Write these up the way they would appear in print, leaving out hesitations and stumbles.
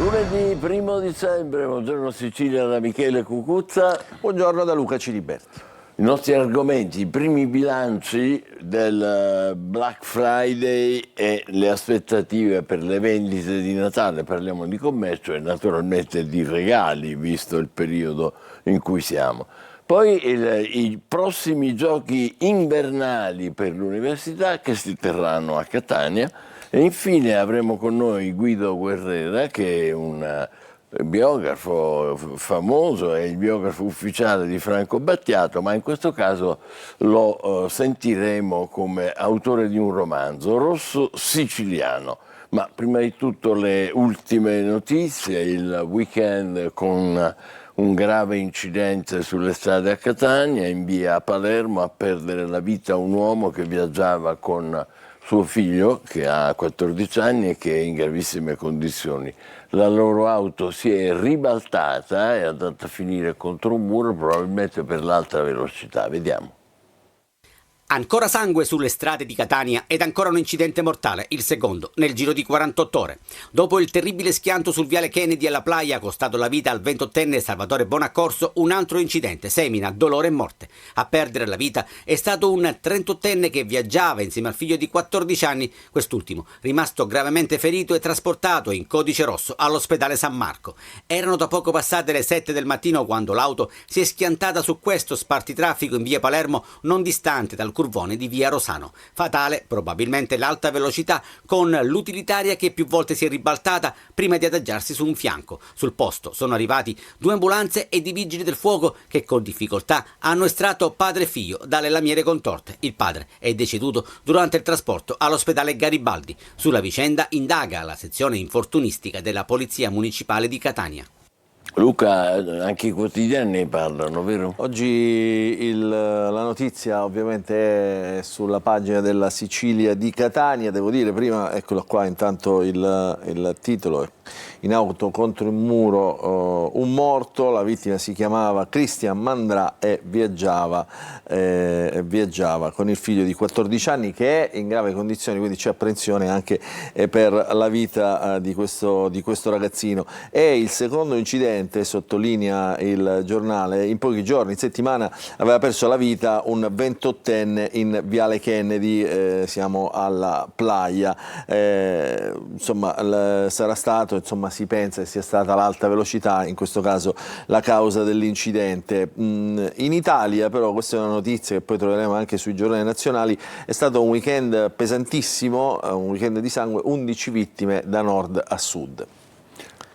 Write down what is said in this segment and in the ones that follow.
Lunedì 1° dicembre, buongiorno Sicilia da Michele Cucuzza. Buongiorno da Luca Ciliberti. I nostri argomenti, i primi bilanci del Black Friday e le aspettative per le vendite di Natale. Parliamo di commercio e naturalmente di regali, visto il periodo in cui siamo. Poi i prossimi giochi invernali per l'università che si terranno a Catania. E infine avremo con noi Guido Guerrera, che è un biografo famoso, è il biografo ufficiale di Franco Battiato, ma in questo caso lo sentiremo come autore di un romanzo, Rosso Siciliano. Ma prima di tutto le ultime notizie, il weekend con un grave incidente sulle strade a Catania, in via Palermo, a perdere la vita un uomo che viaggiava con suo figlio, che ha 14 anni e che è in gravissime condizioni. La loro auto si è ribaltata e è andata a finire contro un muro, probabilmente per l'alta velocità. Vediamo. Ancora sangue sulle strade di Catania ed ancora un incidente mortale, il secondo, nel giro di 48 ore. Dopo il terribile schianto sul viale Kennedy alla Playa, costato la vita al 28enne Salvatore Bonaccorso, un altro incidente semina dolore e morte. A perdere la vita è stato un 38enne che viaggiava insieme al figlio di 14 anni, quest'ultimo rimasto gravemente ferito e trasportato in codice rosso all'ospedale San Marco. Erano da poco passate le 7 del mattino quando l'auto si è schiantata su questo spartitraffico in via Palermo, non distante dal curvone di via Rosano. Fatale probabilmente l'alta velocità, con l'utilitaria che più volte si è ribaltata prima di adagiarsi su un fianco. Sul posto sono arrivati 2 ambulanze e i vigili del fuoco che con difficoltà hanno estratto padre e figlio dalle lamiere contorte. Il padre è deceduto durante il trasporto all'ospedale Garibaldi. Sulla vicenda indaga la sezione infortunistica della Polizia Municipale di Catania. Luca, anche i quotidiani ne parlano, vero? Oggi la notizia ovviamente è sulla pagina della Sicilia di Catania. Devo dire prima, eccolo qua, intanto il titolo: in auto contro il muro, un morto, la vittima si chiamava Cristian Mandrà e viaggiava con il figlio di 14 anni che è in grave condizione, quindi c'è apprensione anche per la vita di questo ragazzino. È il secondo incidente, sottolinea il giornale, in pochi giorni, in settimana aveva perso la vita un 28enne in viale Kennedy, siamo alla Playa, insomma sarà stato, insomma si pensa che sia stata l'alta velocità in questo caso la causa dell'incidente. In Italia però, questa è una notizia che poi troveremo anche sui giornali nazionali, è stato un weekend pesantissimo, un weekend di sangue, 11 vittime da nord a sud.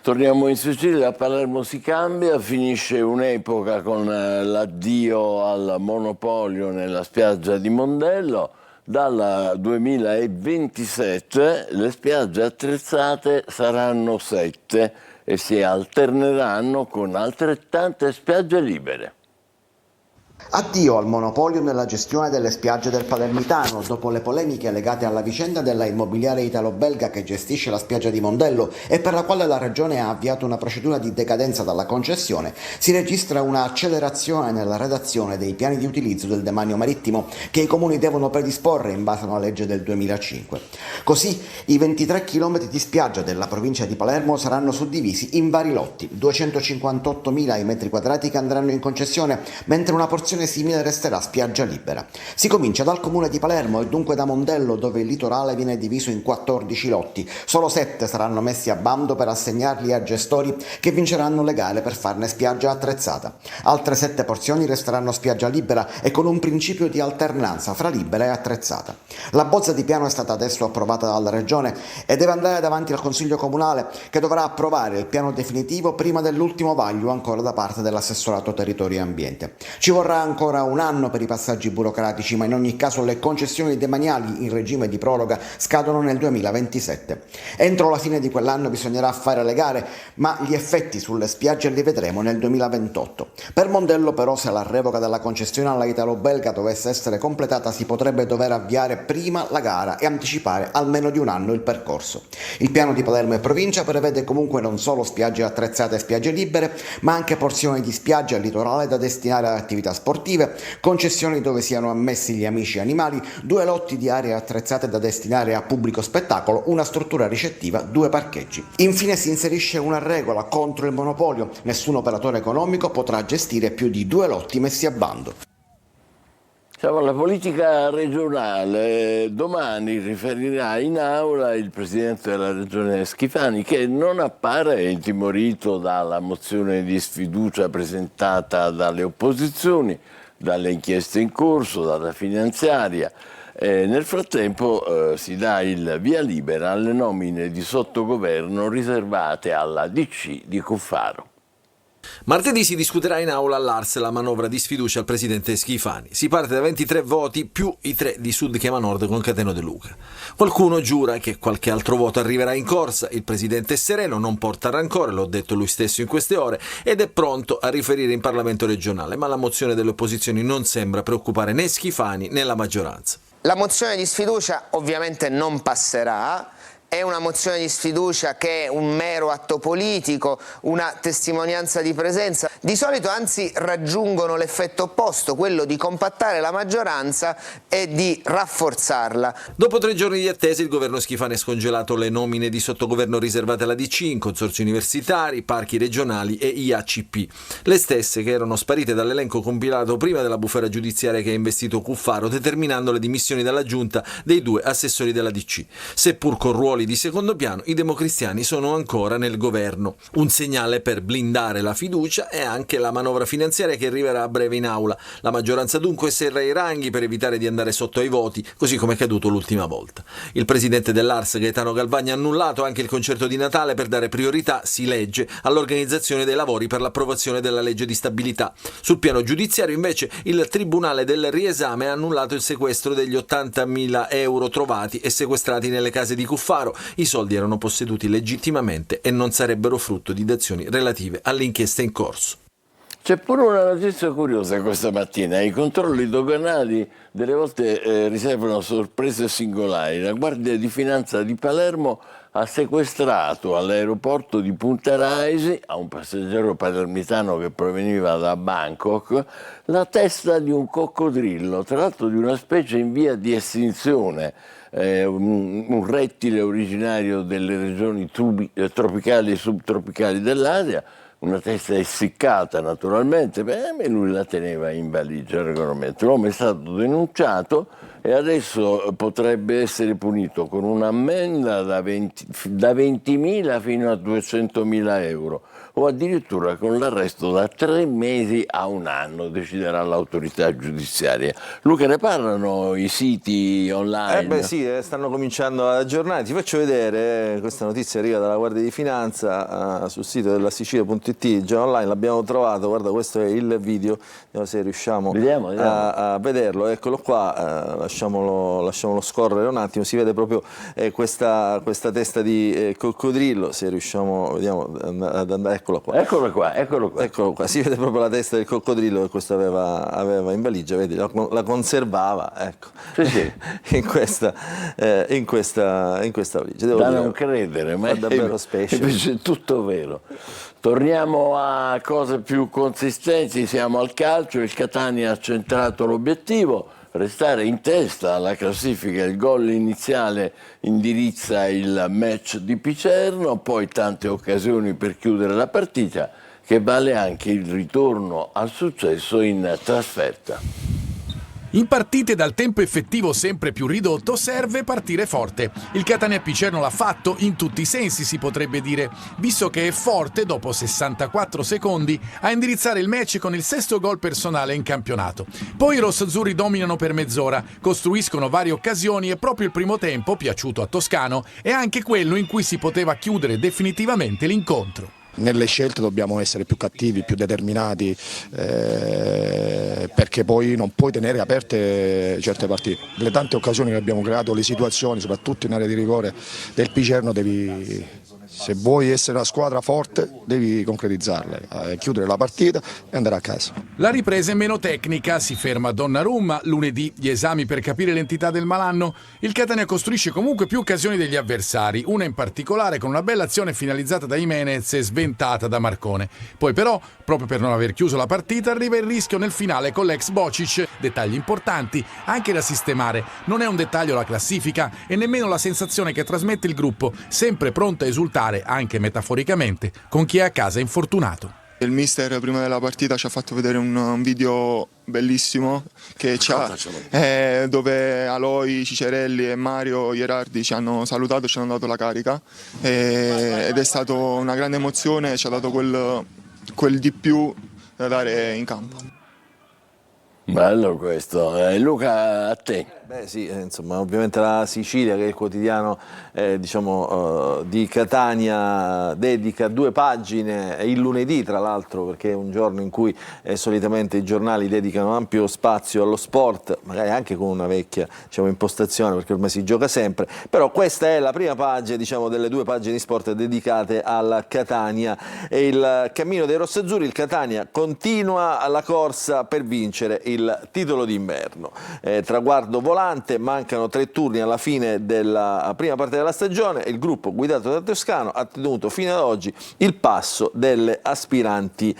Torniamo in Sicilia, a Palermo si cambia, finisce un'epoca con l'addio al monopolio nella spiaggia di Mondello. Dal 2027 le spiagge attrezzate saranno 7 e si alterneranno con altrettante spiagge libere. Addio al monopolio nella gestione delle spiagge del Palermitano. Dopo le polemiche legate alla vicenda della immobiliare italo-belga che gestisce la spiaggia di Mondello e per la quale la Regione ha avviato una procedura di decadenza dalla concessione, si registra una accelerazione nella redazione dei piani di utilizzo del demanio marittimo che i comuni devono predisporre in base a una legge del 2005. Così i 23 km di spiaggia della provincia di Palermo saranno suddivisi in vari lotti, 258.000 i metri quadrati che andranno in concessione, mentre una porzione simile resterà spiaggia libera. Si comincia dal comune di Palermo e dunque da Mondello, dove il litorale viene diviso in 14 lotti. Solo 7 saranno messi a bando per assegnarli a gestori che vinceranno le gare per farne spiaggia attrezzata. Altre 7 porzioni resteranno spiaggia libera e con un principio di alternanza fra libera e attrezzata. La bozza di piano è stata adesso approvata dalla Regione e deve andare davanti al Consiglio Comunale, che dovrà approvare il piano definitivo prima dell'ultimo vaglio ancora da parte dell'assessorato territorio e ambiente. Ci vorrà ancora un anno per i passaggi burocratici, ma in ogni caso le concessioni demaniali in regime di proroga scadono nel 2027. Entro la fine di quell'anno bisognerà fare le gare, ma gli effetti sulle spiagge li vedremo nel 2028. Per Mondello però, se la revoca della concessione alla italo-belga dovesse essere completata, si potrebbe dover avviare prima la gara e anticipare almeno di un anno il percorso. Il piano di Palermo e provincia prevede comunque non solo spiagge attrezzate e spiagge libere, ma anche porzioni di spiaggia e litorale da destinare ad attività sportive sportive, concessioni dove siano ammessi gli amici animali, 2 lotti di aree attrezzate da destinare a pubblico spettacolo, una struttura ricettiva, 2 parcheggi. Infine si inserisce una regola contro il monopolio: nessun operatore economico potrà gestire più di 2 lotti messi a bando. Siamo alla politica regionale. Domani riferirà in aula il presidente della regione Schifani, che non appare intimorito dalla mozione di sfiducia presentata dalle opposizioni, dalle inchieste in corso, dalla finanziaria. Nel frattempo si dà il via libera alle nomine di sottogoverno riservate alla DC di Cuffaro. Martedì si discuterà in aula all'Ars la manovra di sfiducia al presidente Schifani. Si parte da 23 voti più i 3 di Sud Chiama Nord con Cateno De Luca. Qualcuno giura che qualche altro voto arriverà in corsa. Il presidente è sereno, non porta rancore, l'ho detto lui stesso in queste ore, ed è pronto a riferire in Parlamento regionale, ma la mozione delle opposizioni non sembra preoccupare né Schifani né la maggioranza. La mozione di sfiducia ovviamente non passerà. È una mozione di sfiducia che è un mero atto politico, una testimonianza di presenza. Di solito anzi raggiungono l'effetto opposto, quello di compattare la maggioranza e di rafforzarla. Dopo 3 giorni di attesa il governo Schifani ha scongelato le nomine di sottogoverno riservate alla DC in consorzi universitari, parchi regionali e IACP. Le stesse che erano sparite dall'elenco compilato prima della bufera giudiziaria che ha investito Cuffaro, determinando le dimissioni dalla giunta dei 2 assessori della DC. Seppur con ruoli di secondo piano, i democristiani sono ancora nel governo. Un segnale per blindare la fiducia è anche la manovra finanziaria che arriverà a breve in aula. La maggioranza dunque serra i ranghi per evitare di andare sotto ai voti, così come è accaduto l'ultima volta. Il presidente dell'Ars, Gaetano Galvani, ha annullato anche il concerto di Natale per dare priorità, si legge, all'organizzazione dei lavori per l'approvazione della legge di stabilità. Sul piano giudiziario, invece, il Tribunale del Riesame ha annullato il sequestro degli 80.000 euro trovati e sequestrati nelle case di Cuffaro. I soldi erano posseduti legittimamente e non sarebbero frutto di azioni relative all'inchiesta in corso. C'è pure una notizia curiosa questa mattina: i controlli doganali delle volte riservano sorprese singolari. La Guardia di Finanza di Palermo ha sequestrato all'aeroporto di Punta Raisi, a un passeggero palermitano che proveniva da Bangkok, la testa di un coccodrillo, tra l'altro di una specie in via di estinzione. Un rettile originario delle regioni tropicali e subtropicali dell'Asia, una testa essiccata naturalmente, e lui la teneva in valigia regolarmente. L'uomo è stato denunciato e adesso potrebbe essere punito con un'ammenda da 20.000 fino a 200.000 euro o addirittura con l'arresto da 3 mesi a 1 anno, deciderà l'autorità giudiziaria. Luca, ne parlano i siti online? Sì, stanno cominciando ad aggiornare. Ti faccio vedere, questa notizia arriva dalla Guardia di Finanza sul sito della Sicilia.it, già online, l'abbiamo trovato, guarda, questo è il video, vediamo se riusciamo Vediamo. A vederlo, eccolo qua, lasciamolo scorrere un attimo, si vede proprio questa testa di coccodrillo, se riusciamo, vediamo ad andare, eccolo qua, si vede proprio la testa del coccodrillo che questo aveva in valigia, vedi, la conservava, ecco, sì. in questa valigia. Da non credere, ma è davvero invece è tutto vero. Torniamo a cose più consistenti, siamo al calcio. Il Catania ha centrato l'obiettivo: restare in testa alla classifica. Il gol iniziale indirizza il match di Picerno, poi tante occasioni per chiudere la partita, che vale anche il ritorno al successo in trasferta. In partite dal tempo effettivo sempre più ridotto serve partire forte. Il Catania Picerno l'ha fatto in tutti i sensi, si potrebbe dire, visto che è forte dopo 64 secondi a indirizzare il match con il 6° gol personale in campionato. Poi i rossazzurri dominano per mezz'ora, costruiscono varie occasioni e proprio il primo tempo, piaciuto a Toscano, è anche quello in cui si poteva chiudere definitivamente l'incontro. Nelle scelte dobbiamo essere più cattivi, più determinati, perché poi non puoi tenere aperte certe partite. Le tante occasioni che abbiamo creato, le situazioni, soprattutto in area di rigore del Picerno, devi Se vuoi essere una squadra forte devi concretizzarla, chiudere la partita e andare a casa. La ripresa è meno tecnica, si ferma Donnarumma, lunedì gli esami per capire l'entità del malanno. Il Catania costruisce comunque più occasioni degli avversari, una in particolare con una bella azione finalizzata da Jimenez e sventata da Marcone. Poi però, proprio per non aver chiuso la partita, arriva il rischio nel finale con l'ex Bocic. Dettagli importanti, anche da sistemare. Non è un dettaglio la classifica e nemmeno la sensazione che trasmette il gruppo, sempre pronto a esultare, anche metaforicamente, con chi è a casa infortunato. Il mister prima della partita ci ha fatto vedere un video bellissimo dove Aloi, Cicerelli e Mario Ierardi ci hanno salutato e ci hanno dato la carica ed è stata una grande emozione, ci ha dato quel di più da dare in campo. Bello questo. Luca, a te. Beh sì, insomma, ovviamente la Sicilia, che è il quotidiano di Catania, dedica 2 pagine, il lunedì tra l'altro, perché è un giorno in cui solitamente i giornali dedicano ampio spazio allo sport, magari anche con una vecchia impostazione, perché ormai si gioca sempre, però questa è la prima pagina delle 2 pagine di sport dedicate alla Catania. E il cammino dei rossazzurri, il Catania continua la corsa per vincere il titolo d'inverno. Traguardo volante, mancano 3 turni alla fine della prima parte della stagione, il gruppo guidato da Toscano ha tenuto fino ad oggi il passo delle aspiranti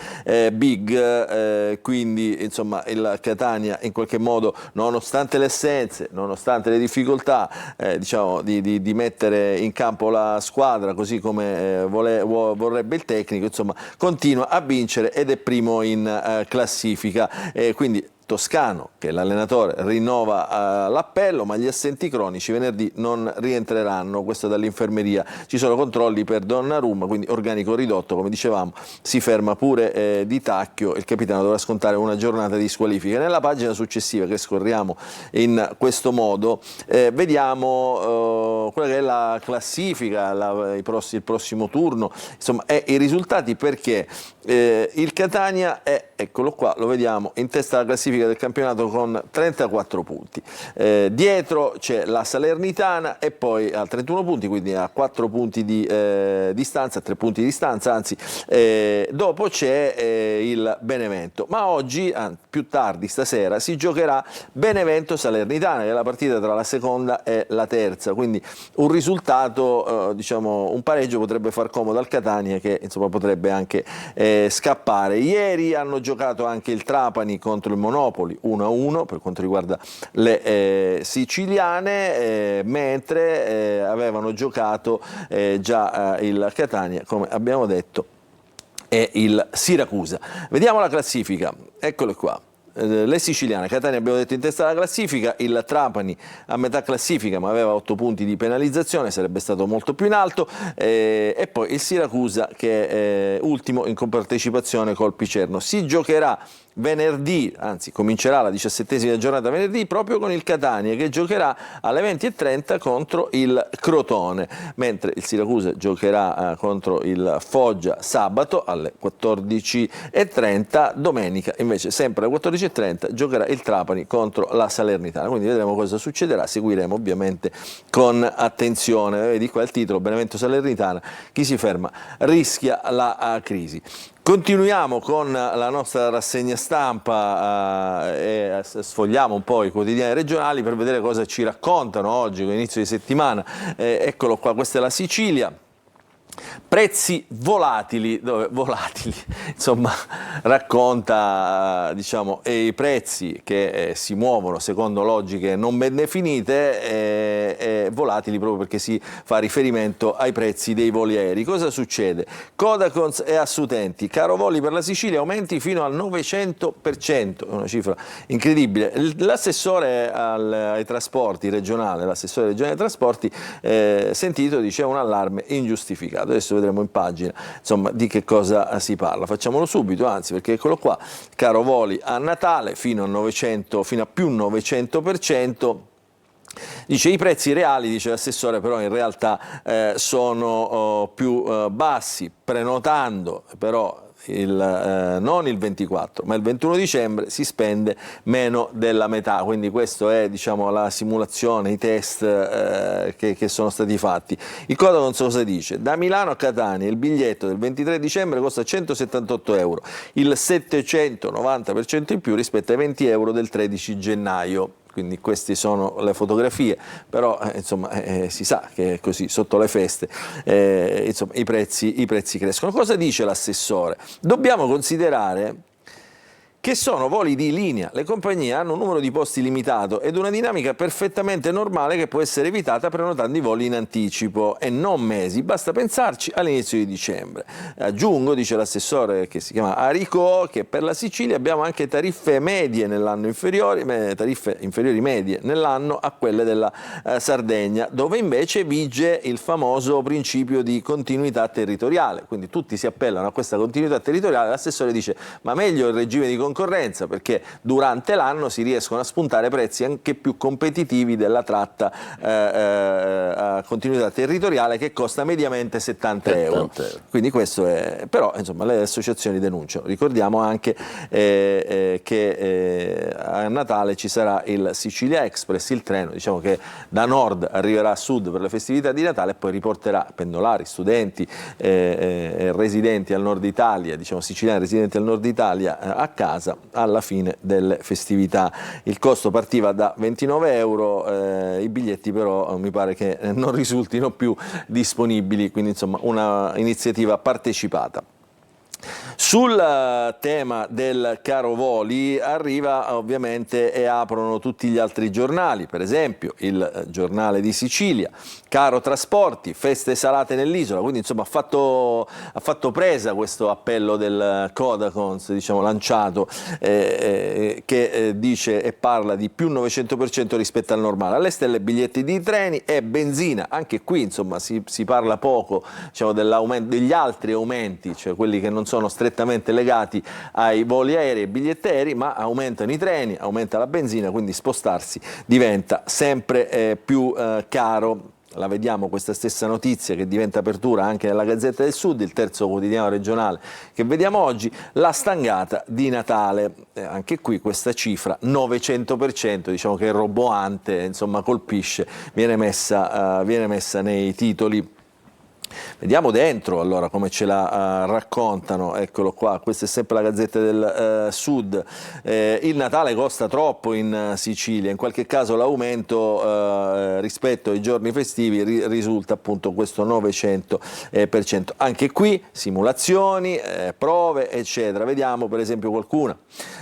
big, quindi insomma il Catania in qualche modo, nonostante le assenze, nonostante le difficoltà di mettere in campo la squadra così come vorrebbe il tecnico, insomma continua a vincere ed è primo in classifica, quindi Toscano, che è l'allenatore, rinnova l'appello, ma gli assenti cronici venerdì non rientreranno, questo dall'infermeria. Ci sono controlli per Donnarumma, quindi organico ridotto, come dicevamo, si ferma pure Di Tacchio, il capitano dovrà scontare una giornata di squalifica. Nella pagina successiva, che scorriamo in questo modo, vediamo quella che è la classifica, il prossimo turno, insomma, e i risultati, perché il Catania è, eccolo qua, lo vediamo, in testa alla classifica del campionato con 34 punti. Dietro c'è la Salernitana e poi a 31 punti, quindi a 4 punti di distanza, 3 punti di distanza, anzi, dopo c'è il Benevento. Ma oggi, più tardi stasera, si giocherà Benevento-Salernitana, che è la partita tra la seconda e la terza, quindi un risultato, un pareggio potrebbe far comodo al Catania, che insomma potrebbe anche scappare. Ieri hanno giocato anche il Trapani contro il Monopoli 1-1 per quanto riguarda le siciliane, mentre avevano giocato già il Catania, come abbiamo detto, e il Siracusa. Vediamo la classifica, eccole qua. Le siciliane, Catania abbiamo detto in testa alla classifica, il Trapani a metà classifica ma aveva 8 punti di penalizzazione, sarebbe stato molto più in alto, e poi il Siracusa che è ultimo in compartecipazione col Picerno. Si giocherà venerdì, anzi comincerà la 17ª giornata venerdì proprio con il Catania, che giocherà alle 20:30 contro il Crotone, mentre il Siracusa giocherà contro il Foggia sabato alle 14:30, domenica invece sempre alle 14:30 giocherà il Trapani contro la Salernitana, quindi vedremo cosa succederà, seguiremo ovviamente con attenzione. Vedi qua il titolo, Benevento Salernitana, chi si ferma rischia la crisi. Continuiamo con la nostra rassegna stampa e sfogliamo un po' i quotidiani regionali per vedere cosa ci raccontano oggi con inizio di settimana. Eccolo qua, questa è la Sicilia. Prezzi volatili, insomma racconta i prezzi che si muovono secondo logiche non ben definite, volatili proprio perché si fa riferimento ai prezzi dei voli aerei. Cosa succede? Codacons e Assutenti, caro voli per la Sicilia, aumenti fino al 900%, una cifra incredibile. L'assessore ai trasporti regionale, ai trasporti, sentito, dice un allarme ingiustificato. Adesso vedremo in pagina insomma di che cosa si parla. Facciamolo subito, anzi, perché eccolo qua, caro voli a Natale fino a più 900%. Dice i prezzi reali, dice l'assessore, però in realtà sono più bassi, prenotando però non il 24 ma il 21 dicembre si spende meno della metà, quindi questo è, diciamo, la simulazione, i test che sono stati fatti. Il Codacons cosa dice? Da Milano a Catania il biglietto del 23 dicembre costa 178 euro, il 790% in più rispetto ai 20 euro del 13 gennaio. Quindi queste sono le fotografie, però insomma, si sa che è così, sotto le feste insomma, i prezzi crescono. Cosa dice l'assessore? Dobbiamo considerare che sono voli di linea, le compagnie hanno un numero di posti limitato ed una dinamica perfettamente normale che può essere evitata prenotando i voli in anticipo e non mesi, basta pensarci all'inizio di dicembre. Aggiungo, dice l'assessore che si chiama Arico, che per la Sicilia abbiamo anche tariffe medie nell'anno tariffe inferiori medie nell'anno a quelle della Sardegna, dove invece vige il famoso principio di continuità territoriale, quindi tutti si appellano a questa continuità territoriale. L'assessore dice ma meglio il regime di concorrenza, perché durante l'anno si riescono a spuntare prezzi anche più competitivi della tratta a continuità territoriale, che costa mediamente 70 euro. Quindi questo è, però insomma le associazioni denunciano. Ricordiamo anche che a Natale ci sarà il Sicilia Express, il treno, diciamo, che da nord arriverà a sud per le festività di Natale e poi riporterà pendolari, studenti residenti al nord Italia, diciamo siciliani residenti al nord Italia a casa alla fine delle festività. Il costo partiva da 29 euro, i biglietti però mi pare che non risultino più disponibili, quindi insomma una iniziativa partecipata. Sul tema del caro voli arriva ovviamente e aprono tutti gli altri giornali, per esempio il Giornale di Sicilia, caro trasporti, feste salate nell'isola, quindi insomma ha fatto presa questo appello del Codacons, diciamo, lanciato, che dice e parla di più 900% rispetto al normale, alle stelle biglietti di treni e benzina. Anche qui insomma si parla poco, diciamo, degli altri aumenti, cioè quelli che non sono strettamente legati ai voli aerei e biglietti aerei, ma aumentano i treni, aumenta la benzina, quindi spostarsi diventa sempre più caro. La vediamo questa stessa notizia, che diventa apertura anche nella Gazzetta del Sud, il terzo quotidiano regionale che vediamo oggi, la stangata di Natale. Anche qui questa cifra 900%, diciamo che è roboante, insomma colpisce, viene messa nei titoli. Vediamo dentro allora come ce la raccontano, eccolo qua, questa è sempre la Gazzetta del Sud. Il Natale costa troppo in Sicilia, in qualche caso l'aumento rispetto ai giorni festivi risulta appunto questo 900%. Anche qui simulazioni, prove eccetera, vediamo per esempio qualcuna.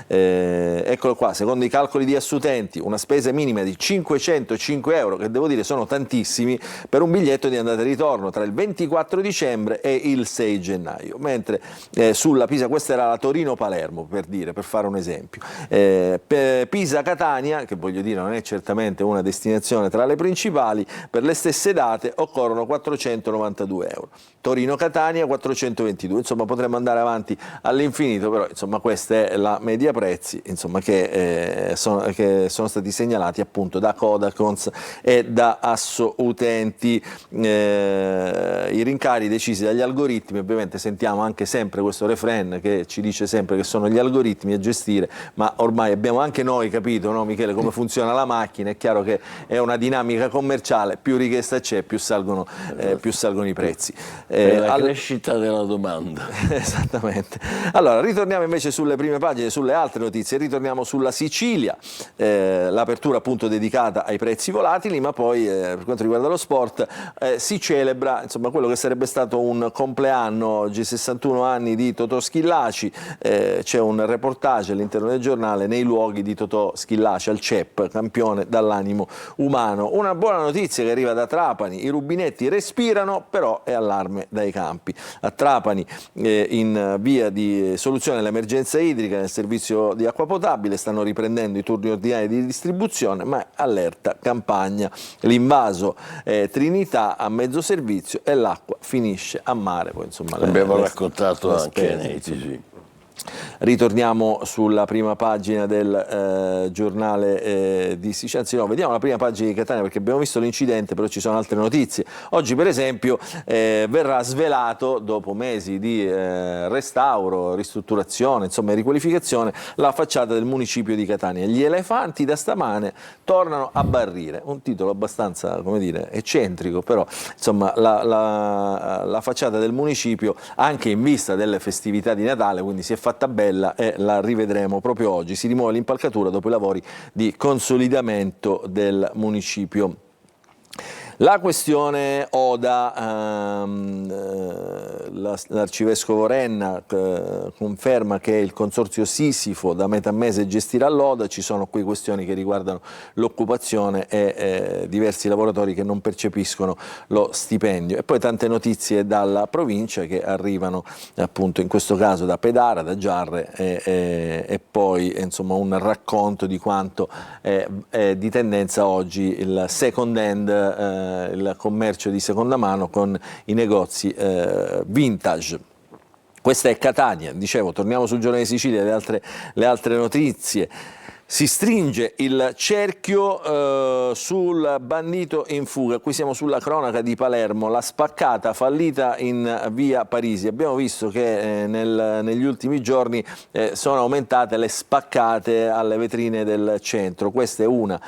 Eccolo qua, secondo i calcoli di Assutenti una spesa minima di 505 euro, che devo dire sono tantissimi, per un biglietto di andata e ritorno tra il 24 dicembre e il 6 gennaio, mentre sulla Pisa, questa era la Torino-Palermo per fare un esempio, Pisa-Catania, che voglio dire non è certamente una destinazione tra le principali, per le stesse date occorrono 492 euro, Torino-Catania 422, insomma potremmo andare avanti all'infinito, però insomma questa è la media prezzi, insomma, che sono stati segnalati appunto da Codacons e da Assutenti. I rincari decisi dagli algoritmi, ovviamente sentiamo anche sempre questo refrain che ci dice sempre che sono gli algoritmi a gestire, ma ormai abbiamo anche noi capito, no Michele, come funziona la macchina. È chiaro che è una dinamica commerciale, più richiesta c'è, più salgono i prezzi. La crescita della domanda. Esattamente. Allora, ritorniamo invece sulle prime pagine, sulle altre notizie, ritorniamo sulla Sicilia, l'apertura appunto dedicata ai prezzi volatili, ma poi per quanto riguarda lo sport si celebra insomma quello che sarebbe stato un compleanno, oggi 61 anni di Totò Schillaci, c'è un reportage all'interno del giornale nei luoghi di Totò Schillaci al CEP, campione dall'animo umano. Una buona notizia che arriva da Trapani, i rubinetti respirano, però è allarme dai campi. A Trapani in via di soluzione all'emergenza idrica nel servizio di acqua potabile stanno riprendendo i turni ordinari di distribuzione, ma allerta campagna, l'invaso Trinità a mezzo servizio e l'acqua finisce a mare. Poi, insomma, abbiamo raccontato anche nei TG. Ritorniamo sulla prima pagina del giornale di Sicilia, anzi no, vediamo la prima pagina di Catania perché abbiamo visto l'incidente, però ci sono altre notizie. Oggi per esempio verrà svelato, dopo mesi di restauro, ristrutturazione, insomma riqualificazione, la facciata del municipio di Catania. Gli elefanti da stamane tornano a Barrire, un titolo abbastanza, come dire, eccentrico, però insomma la facciata del municipio anche in vista delle festività di Natale, quindi si è fatta bella e la rivedremo proprio oggi. Si rimuove l'impalcatura dopo i lavori di consolidamento del municipio. La questione Oda, l'arcivescovo Renna conferma che il consorzio Sisifo da metà mese gestirà l'Oda, ci sono qui questioni che riguardano l'occupazione e diversi lavoratori che non percepiscono lo stipendio, e poi tante notizie dalla provincia che arrivano appunto in questo caso da Pedara, da Giarre e poi insomma un racconto di quanto è di tendenza oggi il second hand, il commercio di seconda mano con i negozi vintage. Questa è Catania, dicevo, torniamo sul Giornale di Sicilia, le altre notizie. Si stringe il cerchio sul bandito in fuga. Qui siamo sulla cronaca di Palermo, la spaccata fallita in via Parisi. Abbiamo visto che negli ultimi giorni sono aumentate le spaccate alle vetrine del centro. Questa è una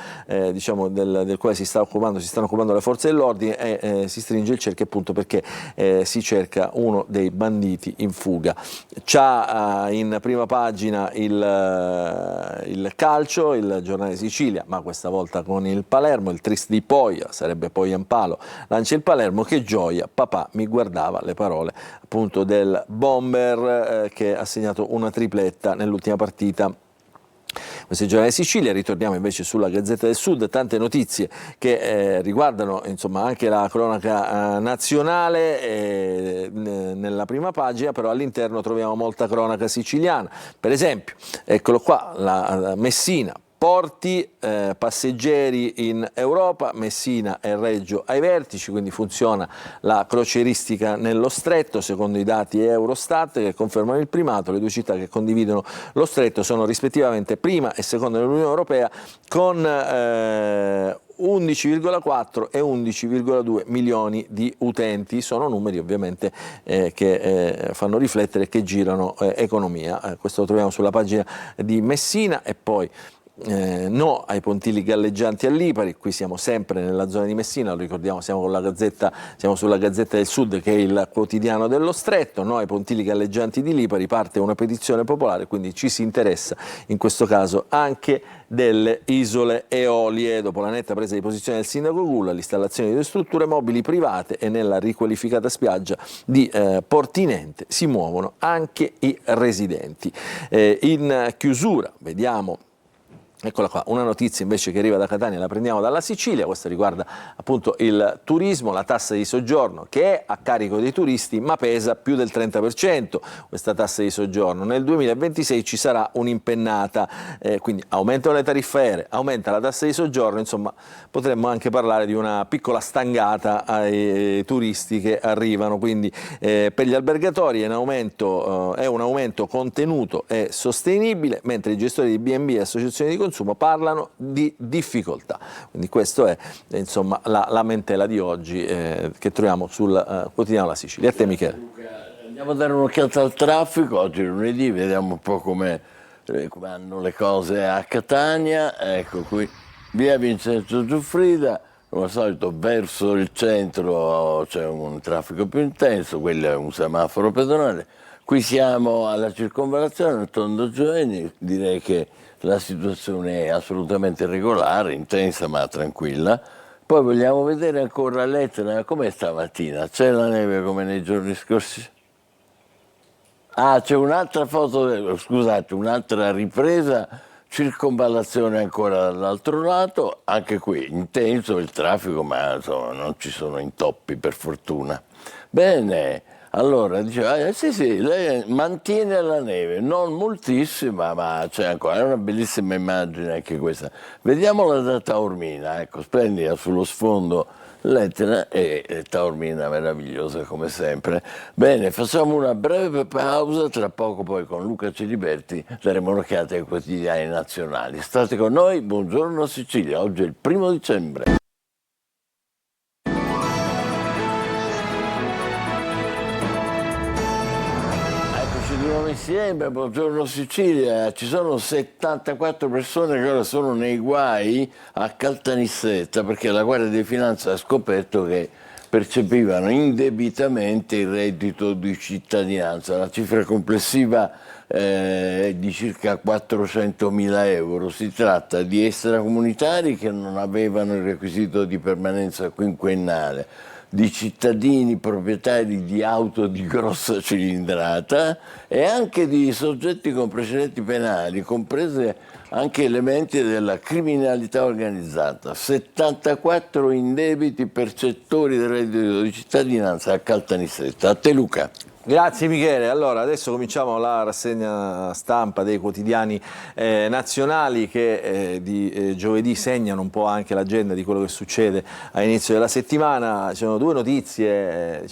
diciamo, del quale si stanno occupando le forze dell'ordine e si stringe il cerchio appunto perché si cerca uno dei banditi in fuga. C'ha in prima pagina il calcio, il Giornale di Sicilia, ma questa volta con il Palermo, il tris di Poia, sarebbe poi Ampalo, lancia il Palermo, che gioia, papà mi guardava, le parole appunto del bomber che ha segnato una tripletta nell'ultima partita. Questo è il Giornale di Sicilia. Ritorniamo invece sulla Gazzetta del Sud, tante notizie che riguardano insomma anche la cronaca nazionale nella prima pagina, però all'interno troviamo molta cronaca siciliana. Per esempio, eccolo qua, la Messina. Porti, passeggeri in Europa, Messina e Reggio ai vertici, quindi funziona la crocieristica nello stretto, secondo i dati Eurostat che confermano il primato. Le due città che condividono lo stretto sono rispettivamente prima e seconda nell'Unione Europea con 11,4 e 11,2 milioni di utenti. Sono numeri ovviamente che fanno riflettere e che girano economia. Questo lo troviamo sulla pagina di Messina. E poi no ai pontili galleggianti a Lipari. Qui siamo sempre nella zona di Messina, lo ricordiamo, siamo sulla Gazzetta del Sud che è il quotidiano dello stretto. No ai pontili galleggianti di Lipari, parte una petizione popolare, quindi ci si interessa in questo caso anche delle isole Eolie. Dopo la netta presa di posizione del sindaco Gulla, l'installazione di due strutture mobili private e nella riqualificata spiaggia di Portinente si muovono anche i residenti. In chiusura vediamo, eccola qua, una notizia invece che arriva da Catania, la prendiamo dalla Sicilia. Questa riguarda appunto il turismo, la tassa di soggiorno che è a carico dei turisti ma pesa più del 30%, questa tassa di soggiorno. Nel 2026 ci sarà un'impennata, quindi aumentano le tariffe aeree, aumenta la tassa di soggiorno, insomma potremmo anche parlare di una piccola stangata ai turisti che arrivano. Quindi per gli albergatori è un aumento contenuto e sostenibile, mentre i gestori di B&B e associazioni di consumo parlano di difficoltà. Quindi questa è insomma la lamentela di oggi che troviamo sul quotidiano La Sicilia. A te Michele. Andiamo a dare un'occhiata al traffico, oggi è lunedì, vediamo un po' come vanno le cose a Catania. Ecco qui, via Vincenzo Giuffrida, come al solito verso il centro c'è un traffico più intenso, quello è un semaforo pedonale. Qui siamo alla circonvallazione, al Tondo Gioeni, direi che la situazione è assolutamente regolare, intensa ma tranquilla. Poi vogliamo vedere ancora l'Etna, com'è stamattina? C'è la neve come nei giorni scorsi? Ah, c'è un'altra foto, scusate, un'altra ripresa, circonvallazione ancora dall'altro lato, anche qui intenso il traffico, ma insomma non ci sono intoppi per fortuna. Bene. Allora, diceva, sì, lei mantiene la neve, non moltissima, ma c'è ancora, è una bellissima immagine anche questa. Vediamo la da Taormina, ecco, splendida sullo sfondo l'Etna e Taormina meravigliosa come sempre. Bene, facciamo una breve pausa, tra poco poi con Luca Ciliberti daremo un'occhiata ai quotidiani nazionali. State con noi, buongiorno Sicilia, oggi è il 1° dicembre. Di nuovo insieme, buongiorno Sicilia, ci sono 74 persone che ora sono nei guai a Caltanissetta perché la Guardia di Finanza ha scoperto che percepivano indebitamente il reddito di cittadinanza, la cifra complessiva è di circa 400.000 euro. Si tratta di extracomunitari che non avevano il requisito di permanenza quinquennale, di cittadini proprietari di auto di grossa cilindrata e anche di soggetti con precedenti penali, comprese anche elementi della criminalità organizzata. 74 indebiti percettori del reddito di cittadinanza a Caltanissetta. A te Luca. Grazie Michele, allora adesso cominciamo la rassegna stampa dei quotidiani nazionali che di giovedì segnano un po' anche l'agenda di quello che succede all'inizio della settimana. Ci sono due notizie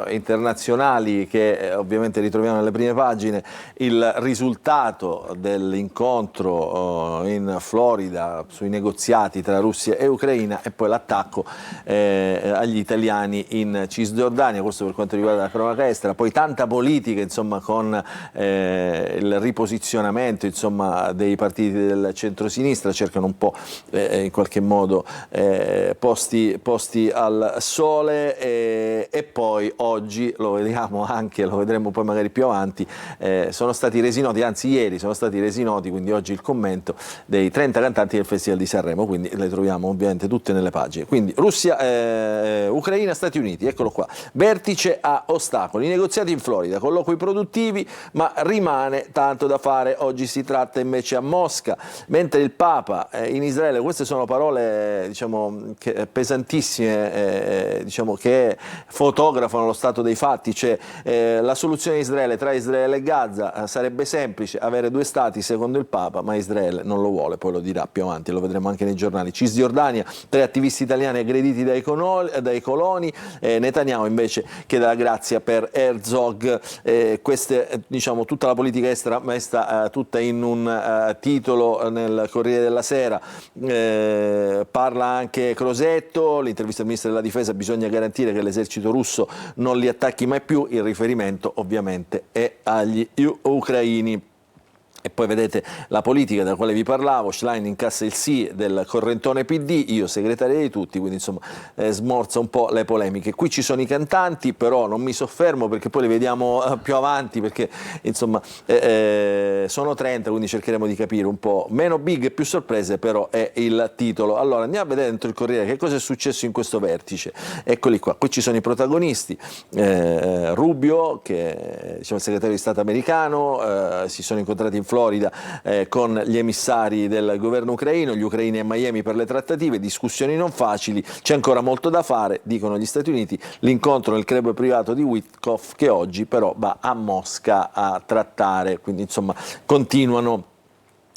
internazionali che ovviamente ritroviamo nelle prime pagine: il risultato dell'incontro in Florida sui negoziati tra Russia e Ucraina e poi l'attacco agli italiani in Cisgiordania, questo per quanto riguarda la cronaca estera. Poi tanta politica, insomma, con il riposizionamento, insomma, dei partiti del centrosinistra, cercano un po' in qualche modo posti al sole e poi oggi lo vediamo anche, lo vedremo poi magari più avanti, sono stati resi noti, anzi ieri sono stati resi noti, quindi oggi il commento dei 30 cantanti del Festival di Sanremo, quindi le troviamo ovviamente tutte nelle pagine. Quindi Russia, Ucraina, Stati Uniti, eccolo qua, vertice a ostacoli, negoziati in Florida, colloqui produttivi, ma rimane tanto da fare. Oggi si tratta invece a Mosca, mentre il Papa in Israele, queste sono parole pesantissime, che fotografano lo stato dei fatti, cioè la soluzione di Israele tra Israele e Gaza sarebbe semplice, avere due stati secondo il Papa, ma Israele non lo vuole, poi lo dirà più avanti, lo vedremo anche nei giornali. Cisgiordania, 3 attivisti italiani aggrediti dai coloni, Netanyahu invece chiede la grazia per Herzog. Tutta la politica estera messa tutta in un titolo nel Corriere della Sera. Parla anche Crosetto, l'intervista al ministro della difesa: bisogna garantire che l'esercito russo non li attacchi mai più, il riferimento ovviamente è agli ucraini. E poi vedete la politica della quale vi parlavo, Schlein incassa il sì del correntone PD, io segretario di tutti, quindi insomma smorza un po' le polemiche. Qui ci sono i cantanti, però non mi soffermo perché poi li vediamo più avanti, perché insomma sono 30, quindi cercheremo di capire un po'. Meno big e più sorprese però è il titolo. Allora andiamo a vedere dentro il Corriere che cosa è successo in questo vertice. Eccoli qua, qui ci sono i protagonisti, Rubio, che è il segretario di Stato americano, si sono incontrati in Florida con gli emissari del governo ucraino, gli ucraini a Miami per le trattative, discussioni non facili, c'è ancora molto da fare, dicono gli Stati Uniti. L'incontro nel club privato di Witkoff, che oggi però va a Mosca a trattare, quindi insomma continuano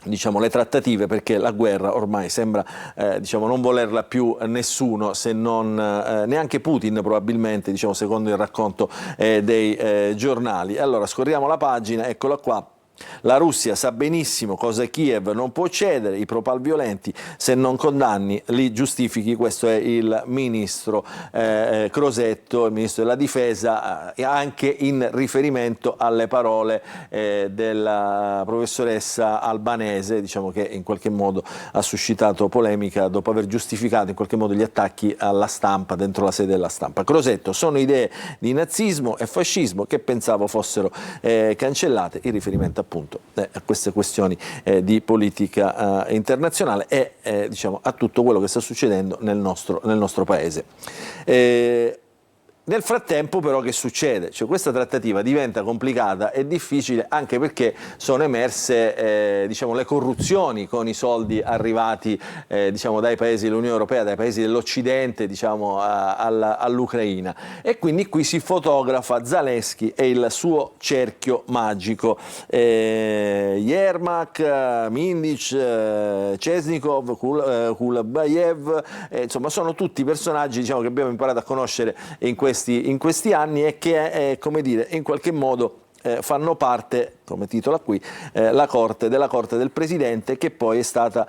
le trattative, perché la guerra ormai sembra non volerla più nessuno, se non neanche Putin probabilmente, secondo il racconto dei giornali. Allora scorriamo la pagina, eccola qua. La Russia sa benissimo cosa Kiev non può cedere, i propal violenti, se non condanni li giustifichi. Questo è il ministro Crosetto, il ministro della difesa, anche in riferimento alle parole della professoressa albanese, che in qualche modo ha suscitato polemica dopo aver giustificato in qualche modo gli attacchi alla stampa, dentro la sede della stampa. Crosetto: sono idee di nazismo e fascismo che pensavo fossero cancellate, in riferimento appunto a queste questioni di politica internazionale e a tutto quello che sta succedendo nel nostro paese. Nel frattempo però che succede? Cioè, questa trattativa diventa complicata e difficile anche perché sono emerse diciamo, le corruzioni con i soldi arrivati diciamo, dai paesi dell'Unione Europea, dai paesi dell'Occidente diciamo, all'Ucraina, e quindi qui si fotografa Zelensky e il suo cerchio magico. Yermak, Mindic, Chesnikov, Kulabayev, insomma sono tutti personaggi diciamo, che abbiamo imparato a conoscere in questi anni e che come dire, in qualche modo fanno parte, come titola qui, della corte del presidente, che poi è stata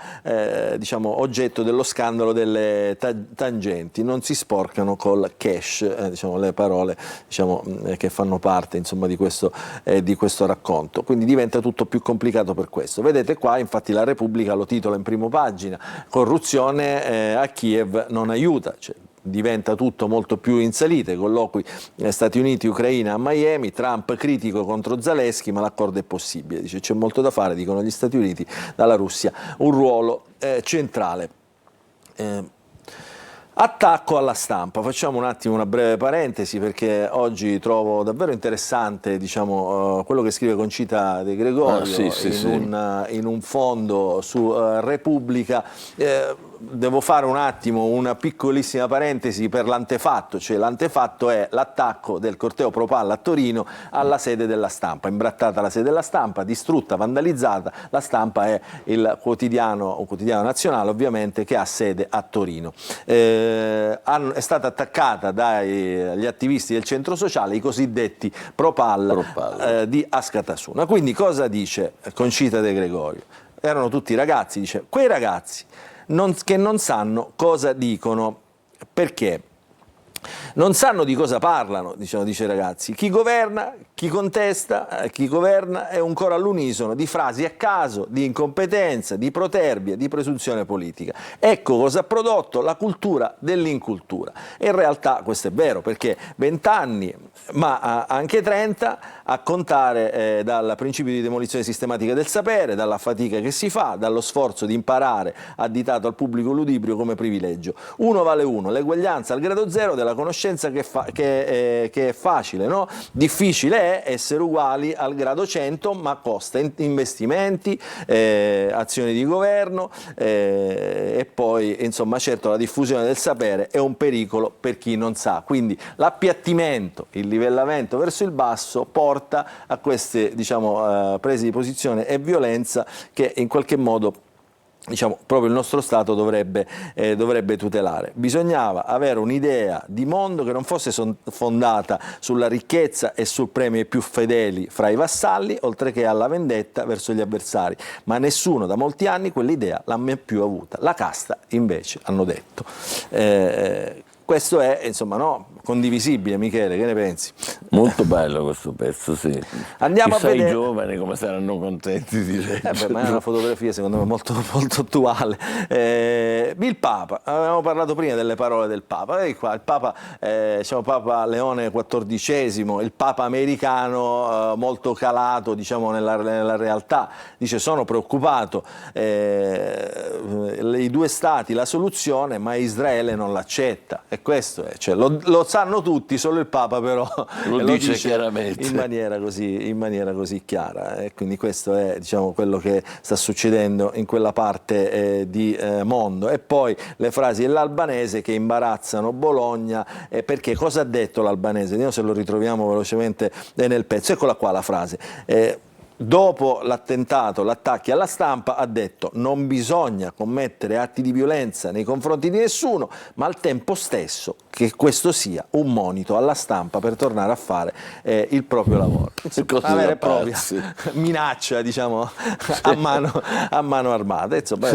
diciamo, oggetto dello scandalo delle tangenti. Non si sporcano col cash, diciamo, le parole diciamo, che fanno parte insomma, di questo racconto. Quindi diventa tutto più complicato per questo. Vedete qua, infatti la Repubblica lo titola in prima pagina: corruzione a Kiev non aiuta. Cioè, diventa tutto molto più in salita, colloqui Stati Uniti, Ucraina a Miami, Trump critico contro Zelensky, ma l'accordo è possibile. Dice c'è molto da fare, dicono gli Stati Uniti, dalla Russia un ruolo centrale. Attacco alla stampa. Facciamo un attimo una breve parentesi perché oggi trovo davvero interessante diciamo, quello che scrive Concita De Gregorio in un fondo su Repubblica. Devo fare un attimo una piccolissima parentesi per l'antefatto, cioè l'antefatto è l'attacco del corteo Pro-Palla a Torino alla sede della Stampa, imbrattata la sede della Stampa, distrutta, vandalizzata. La Stampa è un quotidiano nazionale ovviamente che ha sede a Torino. È stata attaccata dagli attivisti del centro sociale, i cosiddetti Pro-Palla di Askatasuna. Quindi cosa dice Concita De Gregorio? Erano tutti ragazzi, dice, quei ragazzi che non sanno cosa dicono. Perché? Non sanno di cosa parlano, dice i ragazzi. Chi governa, chi contesta, chi governa è un coro all'unisono di frasi a caso, di incompetenza, di protervia, di presunzione politica. Ecco cosa ha prodotto la cultura dell'incultura. E in realtà questo è vero, perché 20 anni, ma anche 30, a contare dal principio di demolizione sistematica del sapere, dalla fatica che si fa, dallo sforzo di imparare additato al pubblico ludibrio come privilegio. Uno vale uno, l'eguaglianza al grado zero della conoscenza che è facile, no? Difficile è essere uguali al grado 100, ma costa investimenti, azioni di governo e poi insomma certo la diffusione del sapere è un pericolo per chi non sa. Quindi l'appiattimento, il livellamento verso il basso porta a queste diciamo, prese di posizione e violenza che in qualche modo diciamo, proprio il nostro Stato dovrebbe tutelare. Bisognava avere un'idea di mondo che non fosse fondata sulla ricchezza e sul premio ai più fedeli fra i vassalli, oltre che alla vendetta verso gli avversari. Ma nessuno da molti anni quell'idea l'ha mai più avuta. La casta, invece, hanno detto. Questo è, insomma, no, condivisibile. Michele, che ne pensi? Molto bello questo pezzo, sì. Andiamo a vedere. I giovani come saranno contenti di leggere. Ma è una fotografia secondo me molto, molto attuale. Il Papa, avevamo parlato prima delle parole del Papa. Qua, il Papa, diciamo Papa Leone XIV, il Papa americano molto calato diciamo, nella realtà. Dice sono preoccupato, i due stati la soluzione, ma Israele non l'accetta. E questo è, cioè, lo sanno tutti, solo il Papa però lo dice chiaramente in maniera così chiara. E quindi questo è diciamo, quello che sta succedendo in quella parte di mondo. E poi le frasi dell'albanese che imbarazzano Bologna, perché cosa ha detto l'albanese? Vediamo se lo ritroviamo velocemente nel pezzo. Eccola qua la frase. Dopo l'attentato, l'attacchi alla Stampa, ha detto non bisogna commettere atti di violenza nei confronti di nessuno, ma al tempo stesso che questo sia un monito alla Stampa per tornare a fare il proprio lavoro. Una vera e propria minaccia, diciamo, a mano armata. Insomma,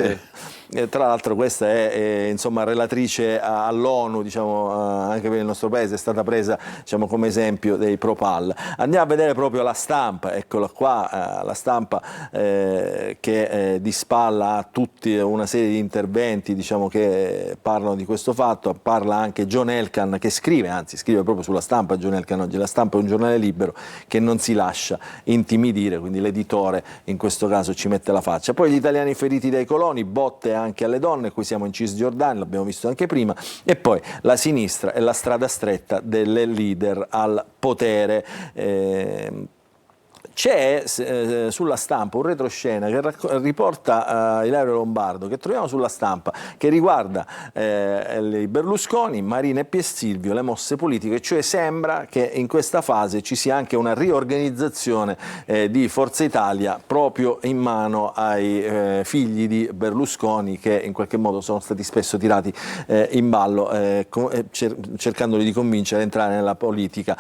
tra l'altro questa è insomma, relatrice all'ONU, diciamo, anche per il nostro paese, è stata presa diciamo, come esempio dei Pro-Pal. Andiamo a vedere proprio la Stampa, eccola qua, la Stampa che di spalla ha tutta una serie di interventi diciamo, che parlano di questo fatto. Parla anche John Elkann che scrive proprio sulla Stampa. John Elkann oggi, la Stampa è un giornale libero che non si lascia intimidire, quindi l'editore in questo caso ci mette la faccia. Poi gli italiani feriti dai coloni, botte anche alle donne, qui siamo in Cisgiordania, l'abbiamo visto anche prima, e poi la sinistra è la strada stretta delle leader al potere. C'è sulla stampa un retroscena che riporta Ilario Lombardo, che troviamo sulla stampa, che riguarda i Berlusconi, Marina e Piersilvio, le mosse politiche, cioè sembra che in questa fase ci sia anche una riorganizzazione di Forza Italia proprio in mano ai figli di Berlusconi, che in qualche modo sono stati spesso tirati in ballo cercandoli di convincere ad entrare nella politica.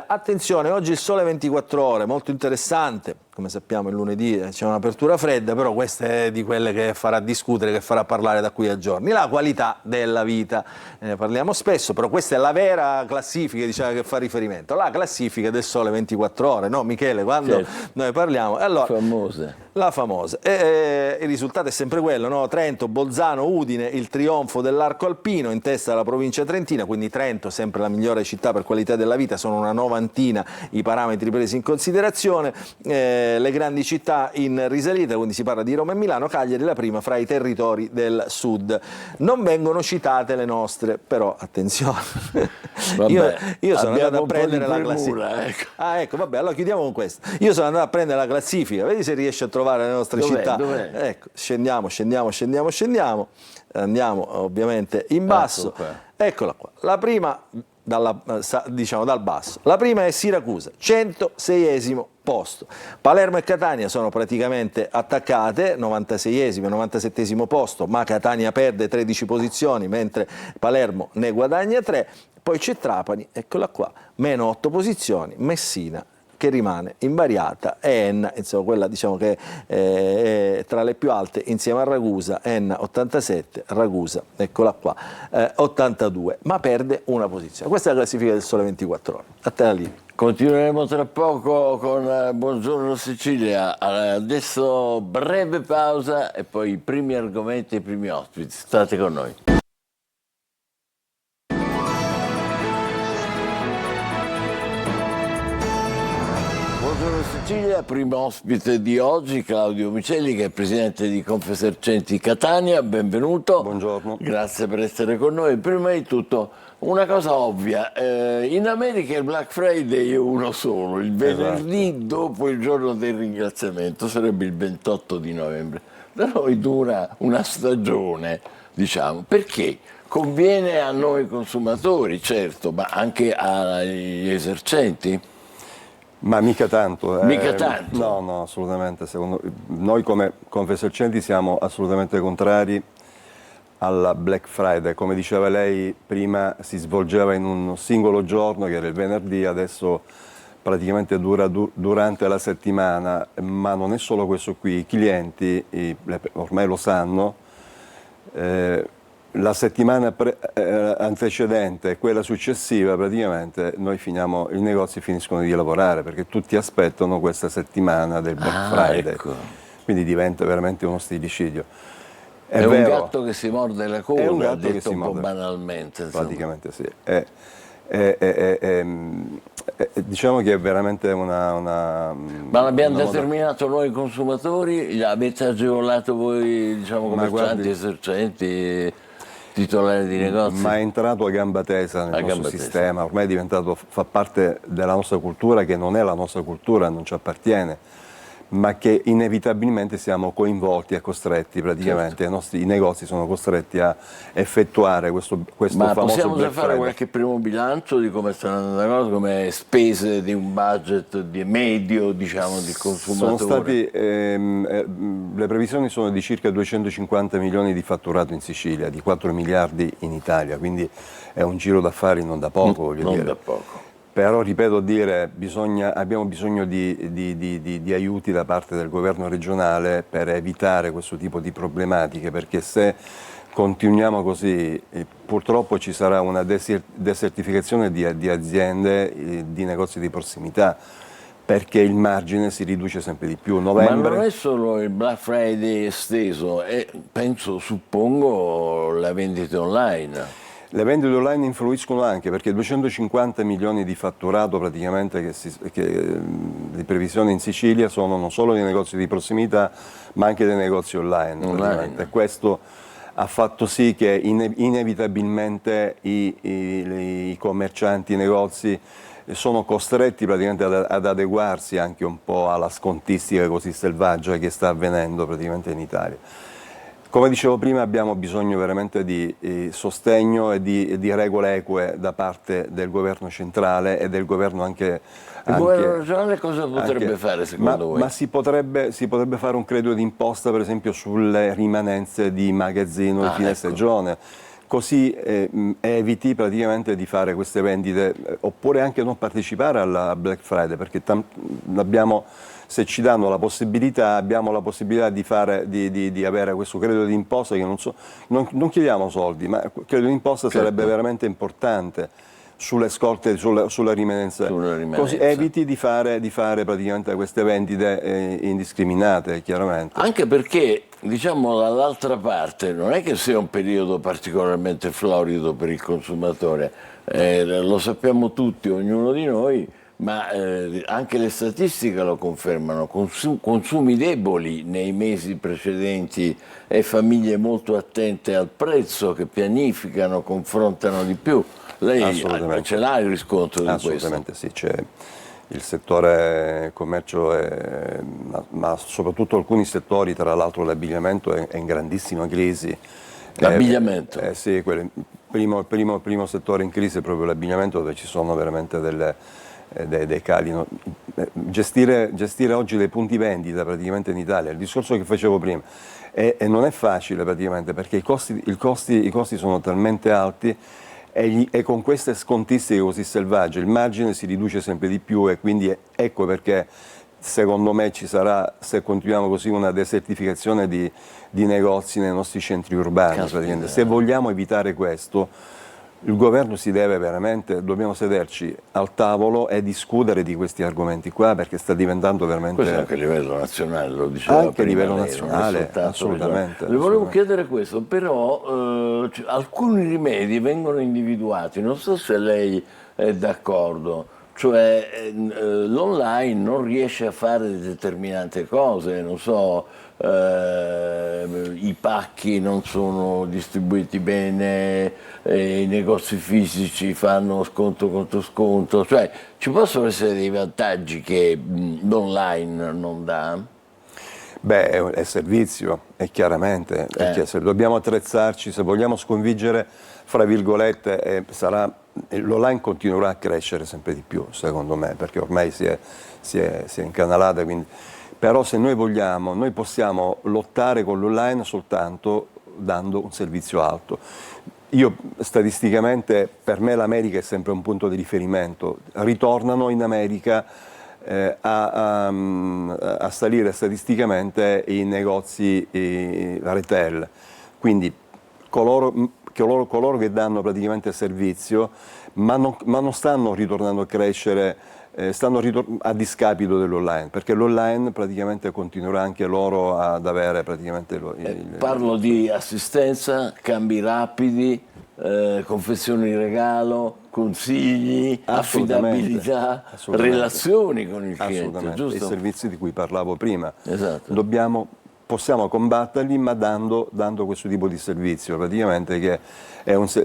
Attenzione, oggi il Sole 24 Ore, molto interessante, come sappiamo il lunedì c'è un'apertura fredda, però questa è di quelle che farà discutere, che farà parlare da qui a giorni. La qualità della vita, ne parliamo spesso, però questa è la vera classifica, diciamo, che fa riferimento, la classifica del Sole 24 Ore, no Michele, quando noi parliamo, allora, la famosa, il risultato è sempre quello, no? Trento, Bolzano, Udine, il trionfo dell'arco alpino in testa alla provincia trentina, quindi Trento sempre la migliore città per qualità della vita, sono una novantina i parametri presi in considerazione, le grandi città in risalita, quindi si parla di Roma e Milano, Cagliari la prima fra i territori del sud. Non vengono citate le nostre, però attenzione, io sono andato a prendere la classifica. Ecco. Ah, ecco, vabbè, allora chiudiamo con questo. Io sono andato a prendere la classifica, vedi se riesci a trovare le nostre città. Dov'è? Ecco, scendiamo, andiamo ovviamente in basso. Eccola qua, la prima diciamo dal basso. La prima è Siracusa, 106esimo posto. Palermo e Catania sono praticamente attaccate, 96esimo e 97esimo posto, ma Catania perde 13 posizioni, mentre Palermo ne guadagna 3. Poi c'è Trapani, eccola qua, meno 8 posizioni, Messina che rimane invariata, e Enna, insomma quella diciamo che è tra le più alte insieme a Ragusa, Enna 87, Ragusa, eccola qua, 82, ma perde una posizione. Questa è la classifica del Sole 24 Ore. A te la linea. Continueremo tra poco con Buongiorno Sicilia, adesso breve pausa e poi i primi argomenti e i primi ospiti. State con noi. Buongiorno Sicilia, primo ospite di oggi Claudio Micelli, che è presidente di Confesercenti Catania, benvenuto. Buongiorno. Grazie per essere con noi. Prima di tutto una cosa ovvia, in America il Black Friday è uno solo, il venerdì dopo il giorno del ringraziamento, sarebbe il 28 di novembre. Da noi dura una stagione, diciamo, perché conviene a noi consumatori, certo, ma anche agli esercenti? Ma mica tanto. Mica tanto? No, assolutamente. Noi come Confesercenti siamo assolutamente contrari alla Black Friday. Come diceva lei, prima si svolgeva in un singolo giorno, che era il venerdì, adesso praticamente dura durante la settimana, ma non è solo questo qui. I clienti ormai lo sanno, la settimana antecedente e quella successiva praticamente i negozi finiscono di lavorare, perché tutti aspettano questa settimana del Black Friday. Ecco. Quindi diventa veramente uno stillicidio. È un gatto che si morde la coda, è un gatto detto che si un po' morde, banalmente. Insomma. praticamente sì. Diciamo che è veramente una Ma l'abbiamo determinato noi consumatori? Avete agevolato voi, diciamo, commercianti, esercenti, titolari di negozi? Ma è entrato a gamba tesa nel nostro sistema, ormai è diventato, fa parte della nostra cultura, che non è la nostra cultura, non ci appartiene, ma che inevitabilmente siamo coinvolti e costretti praticamente, certo. I negozi sono costretti a effettuare questo famoso Black Friday. Ma possiamo già fare qualche primo bilancio di come stanno andando le cose, come spese di un budget medio, diciamo, di consumatore? Le previsioni sono di circa 250 milioni di fatturato in Sicilia, di 4 miliardi in Italia, quindi è un giro d'affari non da poco, voglio dire. Non da poco. Però, ripeto, abbiamo bisogno di aiuti da parte del governo regionale per evitare questo tipo di problematiche, perché se continuiamo così purtroppo ci sarà una desertificazione di aziende, di negozi di prossimità, perché il margine si riduce sempre di più. Ma non è solo il Black Friday esteso, è, suppongo, la vendita online. Le vendite online influiscono anche perché 250 milioni di fatturato praticamente di previsione in Sicilia sono non solo dei negozi di prossimità ma anche dei negozi online. E questo ha fatto sì che inevitabilmente i commercianti, i negozi sono costretti praticamente ad adeguarsi anche un po' alla scontistica così selvaggia che sta avvenendo praticamente in Italia. Come dicevo prima, abbiamo bisogno veramente di sostegno e di regole eque da parte del governo centrale e del governo anche... Il governo regionale cosa potrebbe fare secondo voi? Ma si potrebbe fare un credito d'imposta per esempio sulle rimanenze di magazzino di fine stagione, così eviti praticamente di fare queste vendite, oppure anche non partecipare alla Black Friday, perché se ci danno la possibilità, abbiamo la possibilità di avere questo credito d'imposta che non chiediamo soldi, ma il credito d'imposta sarebbe veramente importante sulle scorte, sulla rimanenza. Così eviti di fare praticamente queste vendite indiscriminate, chiaramente. Anche perché, diciamo, dall'altra parte non è che sia un periodo particolarmente florido per il consumatore, lo sappiamo tutti, ognuno di noi, ma anche le statistiche lo confermano, consumi deboli nei mesi precedenti e famiglie molto attente al prezzo, che pianificano, confrontano di più. Lei ce l'ha il riscontro di questo? Assolutamente sì, c'è il settore commercio, ma soprattutto alcuni settori, tra l'altro l'abbigliamento è in grandissima crisi. L'abbigliamento? Sì, il primo settore in crisi è proprio l'abbigliamento, dove ci sono veramente dei cali. Gestire oggi dei punti vendita praticamente in Italia, il discorso che facevo prima, e non è facile praticamente, perché i costi sono talmente alti e con queste scontistiche così selvagge il margine si riduce sempre di più, e quindi ecco perché secondo me ci sarà, se continuiamo così, una desertificazione di negozi nei nostri centri urbani. Se vogliamo evitare questo, il governo dobbiamo sederci al tavolo e discutere di questi argomenti qua, perché sta diventando veramente... Questo anche a livello nazionale, lo diceva anche a prima livello lei, nazionale, assolutamente. Le volevo chiedere questo, però alcuni rimedi vengono individuati, non so se lei è d'accordo, cioè l'online non riesce a fare determinate cose, non so, i pacchi non sono distribuiti bene, i negozi fisici fanno sconto contro sconto, cioè ci possono essere dei vantaggi che l'online non dà? Beh, è servizio, è chiaramente, se dobbiamo attrezzarci, se vogliamo sconfiggere, fra virgolette, l'online continuerà a crescere sempre di più, secondo me, perché ormai si è incanalata, quindi. Però se noi vogliamo, noi possiamo lottare con l'online soltanto dando un servizio alto. Io statisticamente, per me l'America è sempre un punto di riferimento, ritornano in America a salire statisticamente i negozi retail, quindi coloro che danno praticamente servizio, ma non stanno ritornando a crescere, stanno a discapito dell'online, perché l'online praticamente continuerà anche loro ad avere praticamente... Parlo di assistenza, cambi rapidi, confezioni di regalo, consigli, affidabilità, relazioni con il cliente, giusto? I servizi di cui parlavo prima. Esatto. Possiamo combatterli, ma dando questo tipo di servizio, praticamente, che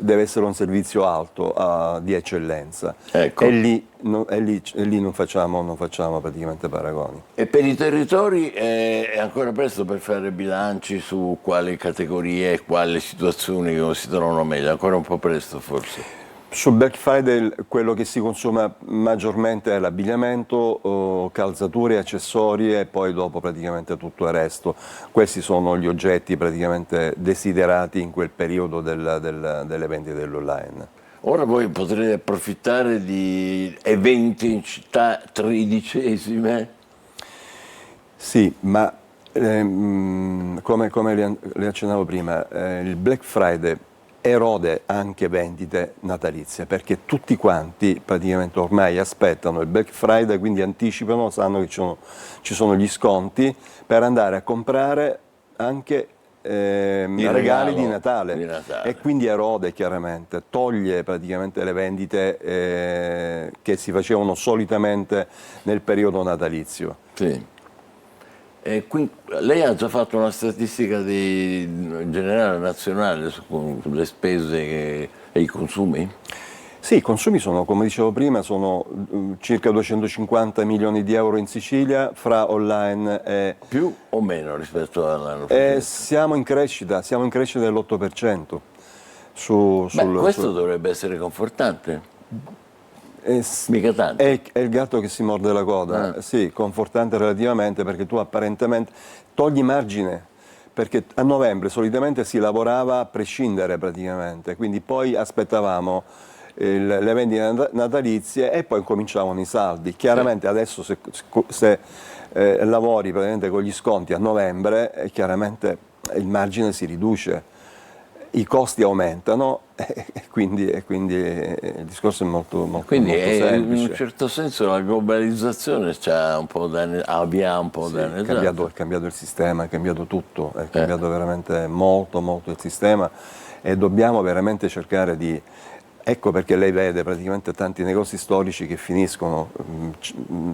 deve essere un servizio alto, di eccellenza. Ecco. E lì non facciamo praticamente paragoni. E per i territori è ancora presto per fare bilanci su quali categorie e quali situazioni si trovano meglio? Ancora un po' presto forse? Sul Black Friday quello che si consuma maggiormente è l'abbigliamento, calzature, accessori, e poi dopo praticamente tutto il resto. Questi sono gli oggetti praticamente desiderati in quel periodo delle vendite dell'online. Ora voi potrete approfittare di eventi in città tredicesime? Sì, ma come le accennavo prima, il Black Friday erode anche vendite natalizie, perché tutti quanti praticamente ormai aspettano il Black Friday, quindi anticipano, sanno che ci sono gli sconti per andare a comprare anche regali di Natale. Di Natale. E quindi erode chiaramente, toglie praticamente le vendite che si facevano solitamente nel periodo natalizio. Sì. E qui, lei ha già fatto una statistica generale nazionale sulle spese e i consumi? Sì, i consumi sono, come dicevo prima, sono circa 250 milioni di euro in Sicilia, fra online e... Più o meno rispetto all'anno precedente? Siamo in crescita dell'8%. Questo dovrebbe essere confortante. Mica tanto. È il gatto che si morde la coda, sì, confortante relativamente, perché tu apparentemente togli margine, perché a novembre solitamente si lavorava a prescindere praticamente, quindi poi aspettavamo le vendite natalizie e poi cominciavano i saldi. Chiaramente adesso se lavori praticamente con gli sconti a novembre, chiaramente il margine si riduce. I costi aumentano e quindi il discorso è molto semplice. In un certo senso la globalizzazione ha un po' danneggiato. È cambiato il sistema, è cambiato tutto, è cambiato veramente molto il sistema e dobbiamo veramente cercare di... Ecco perché lei vede praticamente tanti negozi storici che finiscono,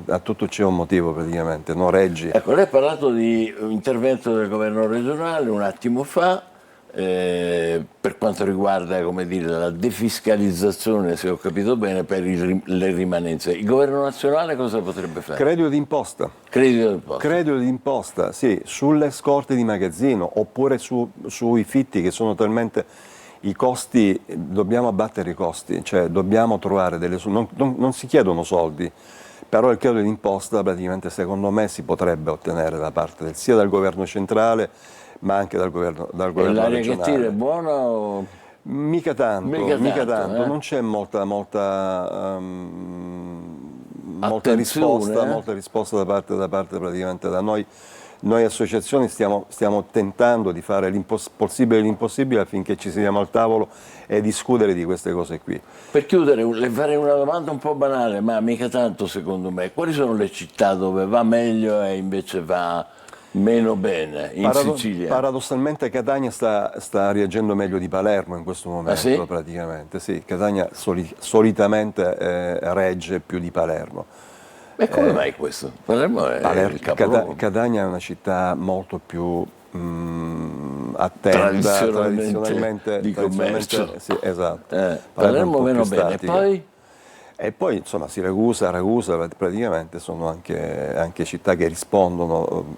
a tutto c'è un motivo praticamente, no Reggi. Ecco, lei ha parlato di intervento del governo regionale un attimo fa, per quanto riguarda, come dire, la defiscalizzazione, se ho capito bene, per le rimanenze. Il governo nazionale cosa potrebbe fare? Credito d'imposta. Credito d'imposta, sì, sulle scorte di magazzino oppure sui fitti che sono talmente... I costi, dobbiamo abbattere i costi, cioè dobbiamo trovare non si chiedono soldi, però il credito d'imposta praticamente secondo me si potrebbe ottenere da parte sia dal governo centrale ma anche dal governo regionale. L'aria che tira è buona o... Mica tanto. Non c'è molta risposta da parte praticamente da noi. Noi associazioni stiamo tentando di fare l'impossibile e l'impossibile affinché ci sediamo al tavolo e discutere di queste cose qui. Per chiudere, le farei una domanda un po' banale, ma mica tanto secondo me. Quali sono le città dove va meglio e invece va meno bene in Sicilia? Paradossalmente Catania sta reagendo meglio di Palermo in questo momento, sì? praticamente. Sì, Catania solitamente regge più di Palermo. E come mai questo? Palermo è il capoluogo. Catania è una città molto più attenta tradizionalmente di commercio. Sì, esatto. Palermo meno bene. E poi insomma Siracusa, Ragusa praticamente sono anche città che rispondono,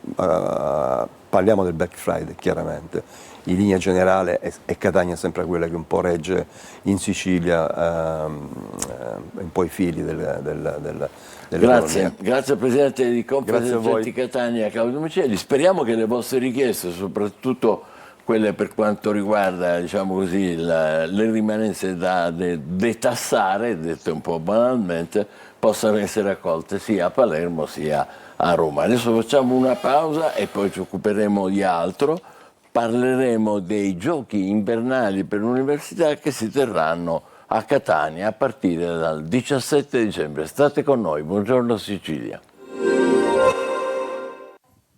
parliamo del Black Friday chiaramente, in linea generale è Catania sempre quella che un po' regge in Sicilia un po' i fili Grazie Presidente di Confesercenti Catania, Claudio Micheli. Speriamo che le vostre richieste, soprattutto quelle per quanto riguarda, diciamo così, le rimanenze da detassare, dette un po' banalmente, possano essere accolte sia a Palermo sia a Roma. Adesso facciamo una pausa e poi ci occuperemo di altro. Parleremo dei giochi invernali per l'università che si terranno a Catania a partire dal 17 dicembre. State con noi, buongiorno Sicilia.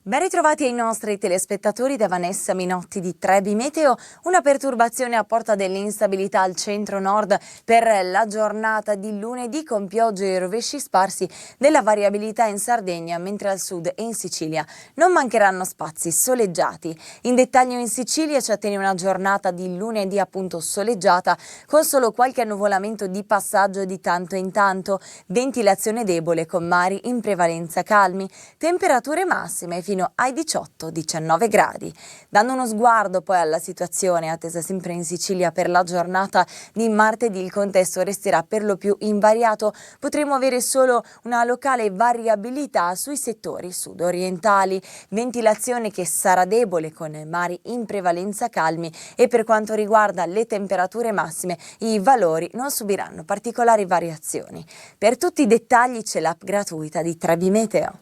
Ben ritrovati ai nostri telespettatori da Vanessa Minotti di Trebi Meteo. Una perturbazione a porta dell'instabilità al centro-nord per la giornata di lunedì con piogge e rovesci sparsi, della variabilità in Sardegna, mentre al sud e in Sicilia non mancheranno spazi soleggiati. In dettaglio in Sicilia ci attende una giornata di lunedì appunto soleggiata con solo qualche annuvolamento di passaggio di tanto in tanto, ventilazione debole con mari in prevalenza calmi, temperature massime fino ai 18-19 gradi. Dando uno sguardo poi alla situazione attesa sempre in Sicilia per la giornata di martedì, il contesto resterà per lo più invariato. Potremo avere solo una locale variabilità sui settori sud-orientali, ventilazione che sarà debole con mari in prevalenza calmi e per quanto riguarda le temperature massime i valori non subiranno particolari variazioni. Per tutti i dettagli c'è l'app gratuita di Trebi Meteo.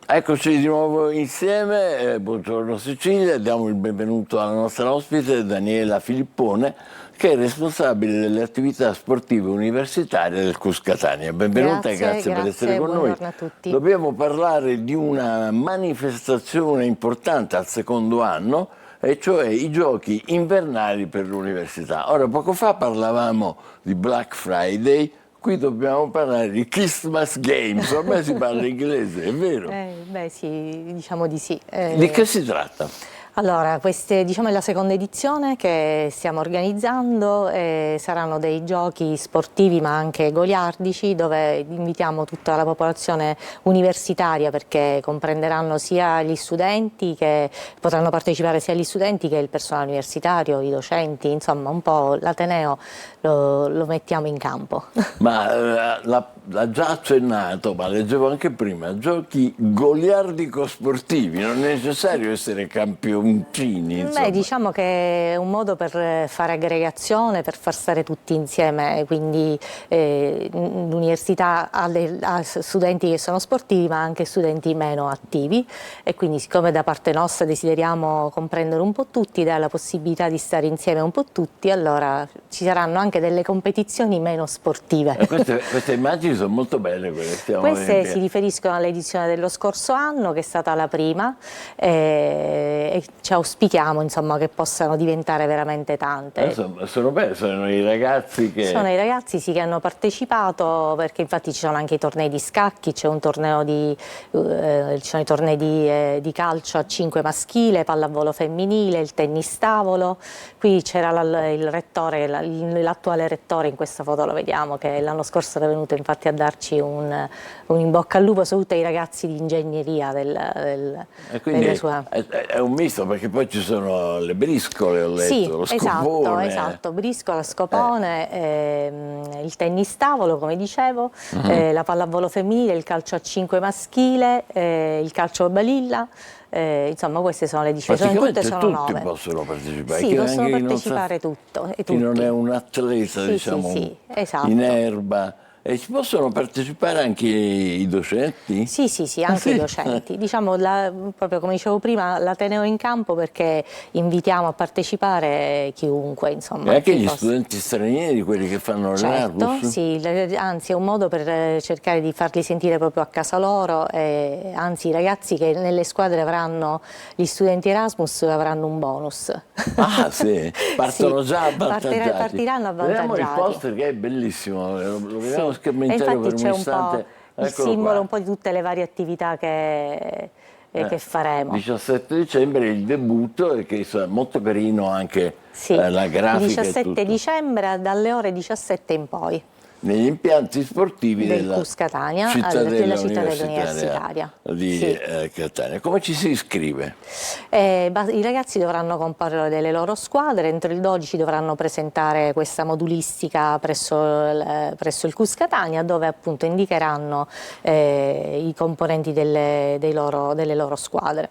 Eccoci di nuovo insieme, buongiorno Sicilia, diamo il benvenuto alla nostra ospite Daniela Filippone, che è responsabile delle attività sportive universitarie del CUS Catania. Benvenuta e grazie per essere con noi. A tutti. Dobbiamo parlare di una manifestazione importante al secondo anno, e cioè i giochi invernali per l'università. Ora, poco fa parlavamo di Black Friday. Qui dobbiamo parlare di Christmas Games, ormai si parla inglese, è vero? Beh sì, diciamo di sì. Di che si tratta? Allora, diciamo è la seconda edizione che stiamo organizzando, saranno dei giochi sportivi ma anche goliardici, dove invitiamo tutta la popolazione universitaria, perché comprenderanno sia gli studenti, che potranno partecipare sia gli studenti che il personale universitario, i docenti, insomma un po' l'Ateneo lo mettiamo in campo. Ma l'ha già accennato, ma leggevo anche prima, giochi goliardico-sportivi, non è necessario essere campioni. Beh, diciamo che è un modo per fare aggregazione, per far stare tutti insieme, quindi l'università ha studenti che sono sportivi ma anche studenti meno attivi, e quindi siccome da parte nostra desideriamo comprendere un po' tutti, dare la possibilità di stare insieme un po' tutti, allora ci saranno anche delle competizioni meno sportive. Queste immagini sono molto belle, Queste si riferiscono all'edizione dello scorso anno, che è stata la prima, e ci auspichiamo insomma che possano diventare veramente tante. Sono belle, sono i ragazzi che... Sono i ragazzi sì, che hanno partecipato, perché infatti ci sono anche i tornei di scacchi, c'è un torneo ci sono i tornei di calcio a 5 maschile, pallavolo femminile, il tennis tavolo. Qui c'era il rettore, l'attuale rettore, in questa foto lo vediamo, che l'anno scorso era venuto infatti a darci un in bocca al lupo, soprattutto ai ragazzi di ingegneria delle sue... È un misto, perché poi ci sono le briscole, ho letto, sì, lo scopone. esatto, briscola, scopone, il tennis tavolo, come dicevo, la pallavolo femminile, il calcio a 5 maschile, il calcio a balilla. Insomma, queste sono le discipline, tutte sono 9. Tutti possono partecipare. Sì, possono partecipare tutti. Chi non è un atleta, diciamo, sì, esatto. in erba. E ci possono partecipare anche i docenti? Sì, anche i docenti. Diciamo, proprio come dicevo prima, l'Ateneo in campo, perché invitiamo a partecipare chiunque, insomma. E anche gli studenti stranieri, quelli che fanno l'Erasmus? Sì, anzi è un modo per cercare di farli sentire proprio a casa loro, anzi i ragazzi che nelle squadre avranno, gli studenti Erasmus avranno un bonus. Ah sì, partono già avvantaggiati. Partiranno avvantaggiati. Vediamo il poster, che è bellissimo, lo vediamo schermentario e infatti per c'è un istante. Il simbolo un po' di tutte le varie attività che faremo. 17 dicembre il debutto, e che è molto carino anche la grafica. Il 17 dicembre dalle ore 17 in poi. Negli impianti sportivi del CUS Catania, della cittadella universitaria di Catania. Come ci si iscrive? I ragazzi dovranno comporre delle loro squadre, entro il 12 dovranno presentare questa modulistica presso il CUS Catania, dove appunto indicheranno i componenti delle loro squadre.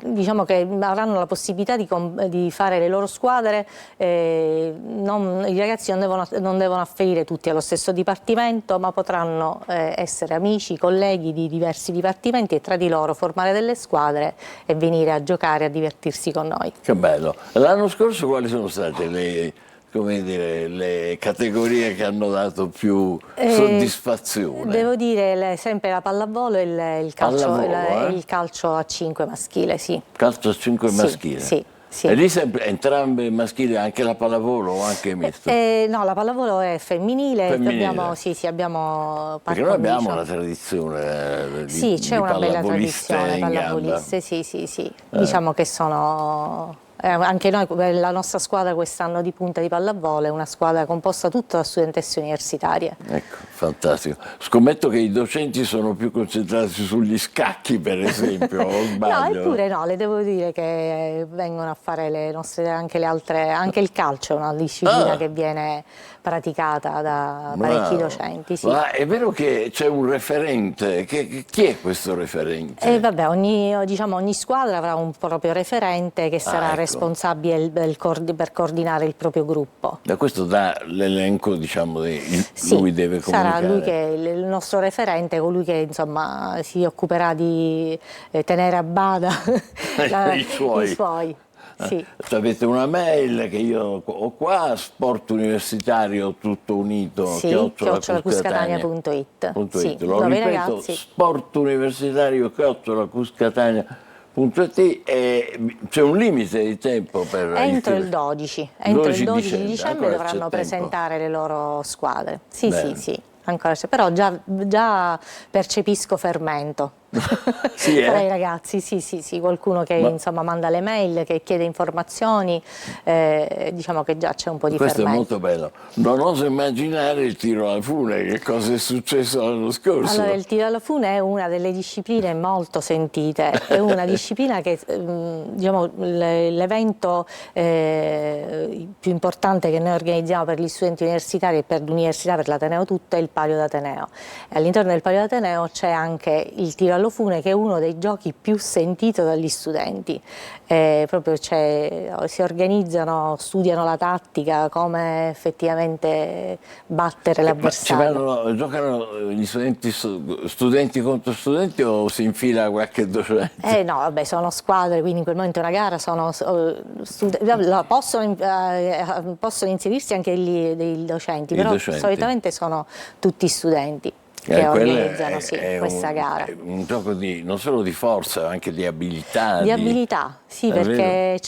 Diciamo che avranno la possibilità di fare le loro squadre, i ragazzi non devono afferire tutti allo stesso dipartimento, ma potranno essere amici, colleghi di diversi dipartimenti, e tra di loro formare delle squadre e venire a giocare, a divertirsi con noi. Che bello! L'anno scorso quali sono state le categorie che hanno dato più soddisfazione? Devo dire sempre la pallavolo e il calcio a 5 maschile, sì. Calcio a 5 maschile? Sì. Sì. E lì sempre entrambe maschili, anche la pallavolo o anche misto? No, la pallavolo è femminile. Abbiamo perché noi abbiamo una tradizione sì, c'è una bella tradizione pallavoliste, sì. Diciamo che sono... anche noi, la nostra squadra quest'anno di punta di pallavolo è una squadra composta tutta da studentesse universitarie. Ecco, fantastico. Scommetto che i docenti sono più concentrati sugli scacchi, per esempio, o sbaglio? No, eppure no, le devo dire che vengono a fare le nostre, anche le altre, anche il calcio è una disciplina che viene praticata da parecchi docenti. Sì. Ma è vero che c'è un referente, chi è questo referente? Vabbè, ogni squadra avrà un proprio referente che sarà responsabile per coordinare il proprio gruppo. Da questo dà l'elenco, diciamo, lui deve comunicare. sarà lui che è il nostro referente, colui che insomma si occuperà di tenere a bada I suoi. Sì. Avete una mail che io ho qua, sport universitario tutto unito, Sì, @cuscatania.it. Sì, Lo dove i ripeto, ragazzi... sport universitario @cuscatania.it, e c'è un limite di tempo per Entro il 12 di dicembre dovranno presentare le loro squadre. Sì, Bene. sì, ancora c'è, però già percepisco fermento. Sì, tra i ragazzi, sì, qualcuno che insomma manda le mail, che chiede informazioni, diciamo che già c'è un po' di Questo fermento. è molto bello. Non oso immaginare il tiro alla fune, che cosa è successo l'anno scorso. Allora, il tiro alla fune è una delle discipline molto sentite, è una disciplina che, diciamo, l'evento più importante che noi organizziamo per gli studenti universitari e per l'università, per l'Ateneo tutto, è il Palio d'Ateneo. All'interno del Palio d'Ateneo c'è anche il tiro allo fune, che è uno dei giochi più sentito dagli studenti. Proprio si organizzano, studiano la tattica, come effettivamente battere l'avversario. Giocano gli studenti contro studenti, o si infila qualche docente? No, vabbè, sono squadre, quindi in quel momento è una gara, possono inserirsi anche dei docenti, però solitamente sono tutti studenti che organizzano questa gara. È un gioco non solo di forza, ma anche di abilità. Di abilità, sì, perché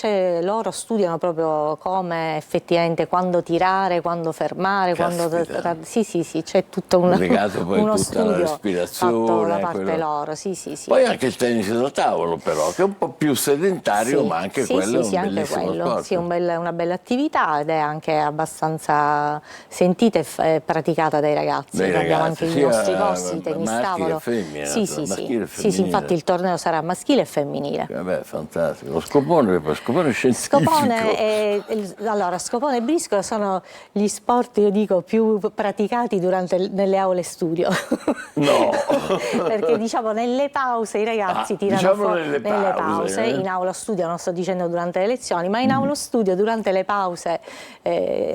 loro studiano proprio come effettivamente quando tirare, quando fermare, sì, c'è tutto legato poi uno tutta la studio respirazione, fatto da parte loro, sì. Poi anche il tennis da tavolo, però, che è un po' più sedentario, ma anche quello è un bellissimo sport. Sì, una bella attività, ed è anche abbastanza sentita e praticata dai ragazzi. Abbiamo anche i nostri corsi di tennis tavolo. Sì, infatti il torneo sarà maschile e femminile. Vabbè, fantastico. Lo scopone scientifico. Scopone e briscola sono gli sport, io dico, più praticati nelle aule studio. No! Perché diciamo nelle pause i ragazzi tirano fuori, nelle pause, in aula studio, non sto dicendo durante le lezioni, ma in aula studio durante le pause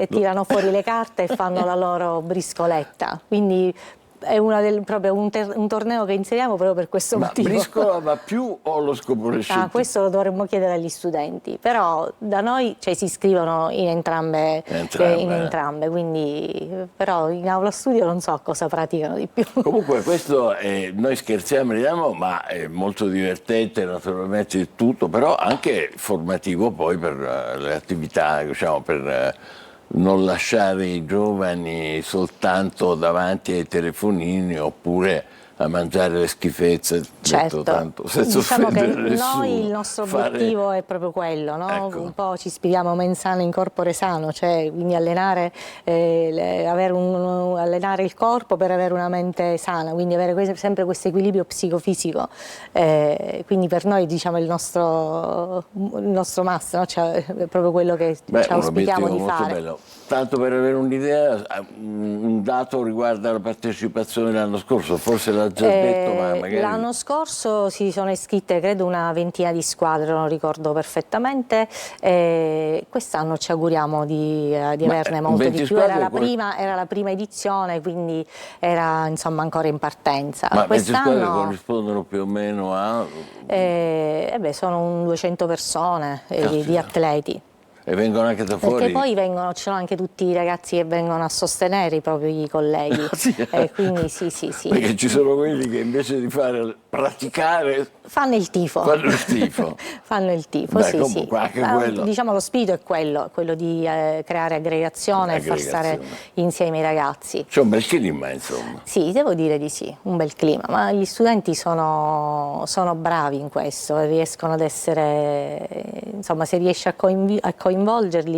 tirano fuori le carte e fanno la loro briscoletta. Quindi è proprio un torneo che inseriamo proprio per questo motivo. Ma briscola va più, o lo scopone scientifico? Questo lo dovremmo chiedere agli studenti, però da noi si iscrivono in entrambe, quindi però in aula studio non so cosa praticano di più. Comunque questo noi scherziamo, ridiamo, ma è molto divertente naturalmente tutto, però anche formativo poi per le attività, diciamo, per non lasciare i giovani soltanto davanti ai telefonini oppure a mangiare le schifezze. Certo, diciamo che noi il nostro obiettivo è proprio quello, no? Ecco. Un po' ci ispiriamo mensana in corpore sano, cioè quindi allenare il corpo per avere una mente sana, quindi avere sempre questo equilibrio psicofisico, quindi per noi diciamo il nostro massimo, no? Cioè, è proprio quello che ci auspichiamo di fare. Bello. Tanto per avere un'idea, un dato riguarda la partecipazione l'anno scorso, forse l'ha già detto, ma magari... L'anno scorso si sono iscritte credo una ventina di squadre, non ricordo perfettamente, quest'anno ci auguriamo di averne molte di più, era la prima edizione, quindi era insomma ancora in partenza. Ma queste squadre corrispondono più o meno a... sono 200 persone di atleti. E vengono anche da fuori? Perché poi ci sono anche tutti i ragazzi che vengono a sostenere i propri colleghi. Quindi sì. Perché ci sono quelli che invece di praticare... Fanno il tifo. Fanno il tifo, sì. Quello. Diciamo lo spirito è quello di creare aggregazione e far stare insieme i ragazzi. C'è un bel clima, insomma. Sì, devo dire di sì, un bel clima, ma gli studenti sono bravi in questo, riescono ad essere, insomma, se riesce a coinvolgerli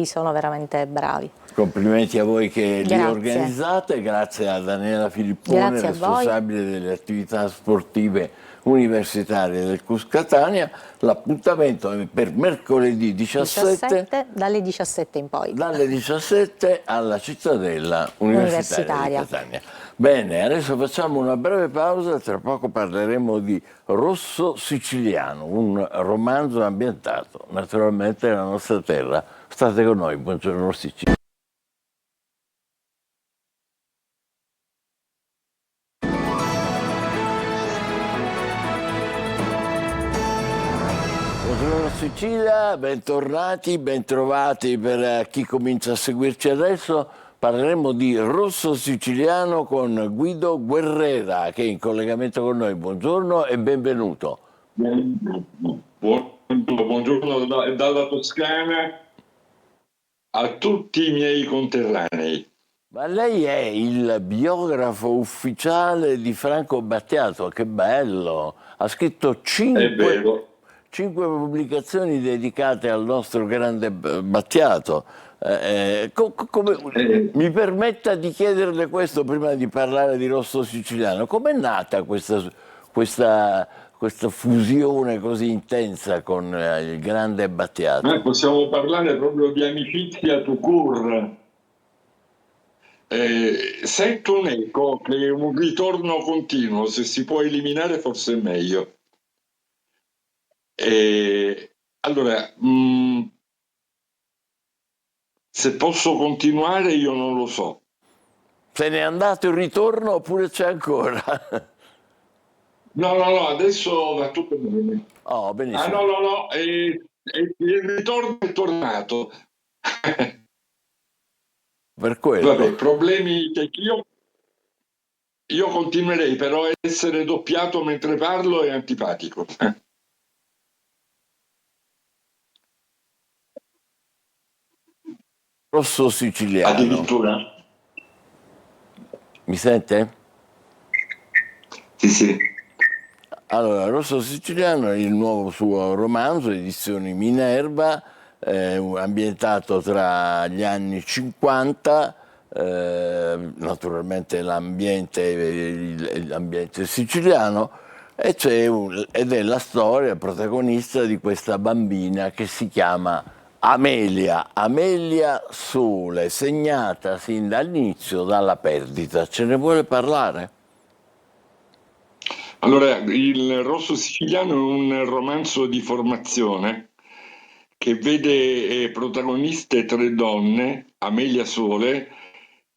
sono veramente bravi. Complimenti a voi che li organizzate, grazie a Daniela Filippone, responsabile delle attività sportive universitarie del Cuscatania. L'appuntamento è per mercoledì 17 dalle 17 in poi. Dalle 17 alla Cittadella Universitaria di Catania. Bene, adesso facciamo una breve pausa, tra poco parleremo di Rosso Siciliano, un romanzo ambientato naturalmente nella nostra terra. State con noi, buongiorno Sicilia. Sicilia, bentornati, bentrovati per chi comincia a seguirci adesso. Parleremo di Rosso Siciliano con Guido Guerrera, che è in collegamento con noi. Buongiorno e benvenuto. Buongiorno dalla Toscana a tutti i miei conterranei. Ma lei è il biografo ufficiale di Franco Battiato, che bello! Ha scritto È vero. 5 pubblicazioni dedicate al nostro grande Battiato. Mi permetta di chiederle questo prima di parlare di Rosso Siciliano. Com'è nata questa fusione così intensa con il grande Battiato? Noi possiamo parlare proprio di amicizia tout court. Sento un eco che è un ritorno continuo, se si può eliminare forse è meglio. Allora, se posso continuare io non lo so. Se n'è andato il ritorno oppure c'è ancora? No, adesso va tutto bene. Oh, benissimo. No, il ritorno è tornato. Per quello. Vabbè, problemi che io continuerei, però essere doppiato mentre parlo è antipatico. Rosso Siciliano. Addirittura? Mi sente? Sì. Allora, Rosso Siciliano è il nuovo suo romanzo, edizioni Minerva, ambientato tra gli anni 50, naturalmente l'ambiente siciliano, ed è la storia protagonista di questa bambina che si chiama Amelia Sole, segnata sin dall'inizio dalla perdita. Ce ne vuole parlare? Allora, il Rosso Siciliano è un romanzo di formazione che vede protagoniste 3 donne, Amelia Sole,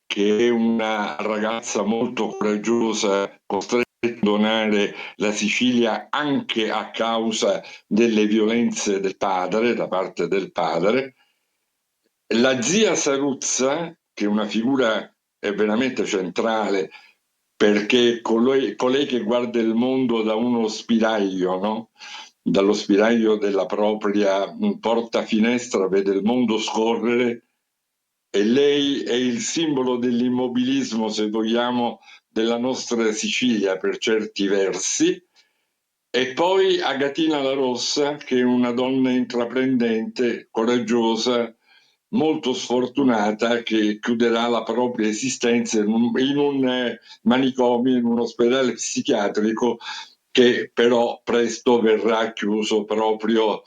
che è una ragazza molto coraggiosa, costretta a abbandonare la Sicilia anche a causa delle violenze del padre, da parte del padre. La zia Saruzza, che è una figura veramente centrale, perché colei che guarda il mondo da uno spiraglio, no? Dallo spiraglio della propria porta finestra, vede il mondo scorrere, e lei è il simbolo dell'immobilismo, se vogliamo, della nostra Sicilia per certi versi. E poi Agatina la Rossa, che è una donna intraprendente, coraggiosa, molto sfortunata, che chiuderà la propria esistenza in un manicomio, in un ospedale psichiatrico, che però presto verrà chiuso proprio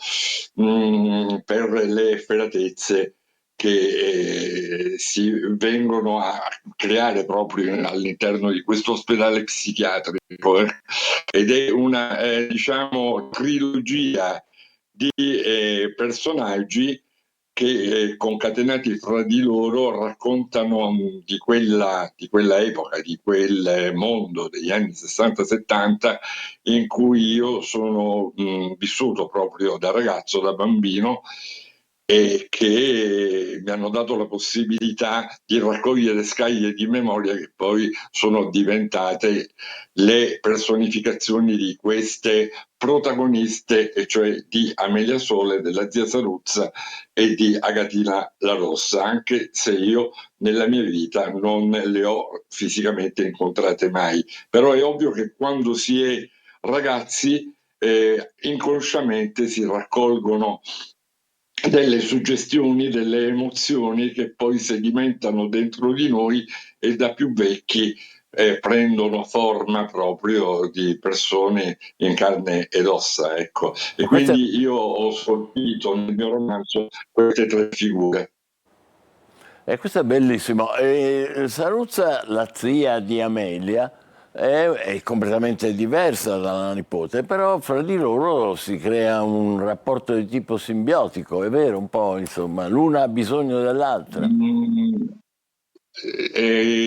per le efferatezze che si vengono a creare proprio all'interno di questo ospedale psichiatrico, ed è una diciamo trilogia di personaggi che concatenati fra di loro raccontano di quella epoca, di quel mondo degli anni 60-70 in cui io sono vissuto proprio da ragazzo, da bambino, e che mi hanno dato la possibilità di raccogliere scaglie di memoria che poi sono diventate le personificazioni di queste protagoniste, e cioè di Amelia Sole, della zia Saruzza e di Agatina la Rossa, anche se io nella mia vita non le ho fisicamente incontrate mai. Però è ovvio che quando si è ragazzi inconsciamente si raccolgono delle suggestioni, delle emozioni che poi sedimentano dentro di noi e da più vecchi prendono forma proprio di persone in carne ed ossa, ecco. E quindi io ho scolpito nel mio romanzo queste 3 figure. E questo è bellissimo. Saruzza, la zia di Amelia, è completamente diversa dalla nipote, però fra di loro si crea un rapporto di tipo simbiotico, è vero, un po', insomma, l'una ha bisogno dell'altra.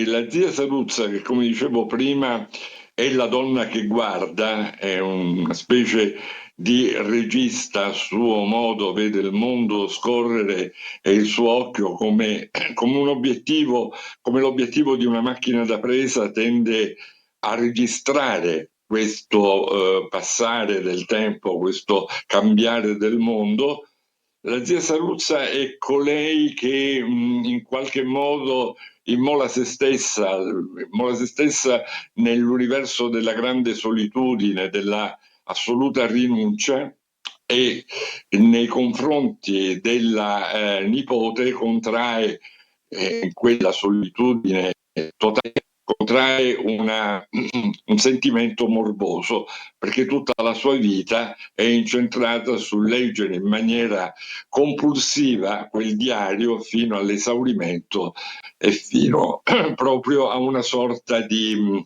La zia Saruzza, che come dicevo prima è la donna che guarda, è una specie di regista, a suo modo vede il mondo scorrere e il suo occhio come un obiettivo, come l'obiettivo di una macchina da presa tende a registrare questo passare del tempo, questo cambiare del mondo. La zia Saruzza è colei che in qualche modo immola se stessa nell'universo della grande solitudine, della assoluta rinuncia, e nei confronti della nipote contrae quella solitudine totale, contrae un sentimento morboso, perché tutta la sua vita è incentrata sul leggere in maniera compulsiva quel diario fino all'esaurimento e fino proprio a una sorta di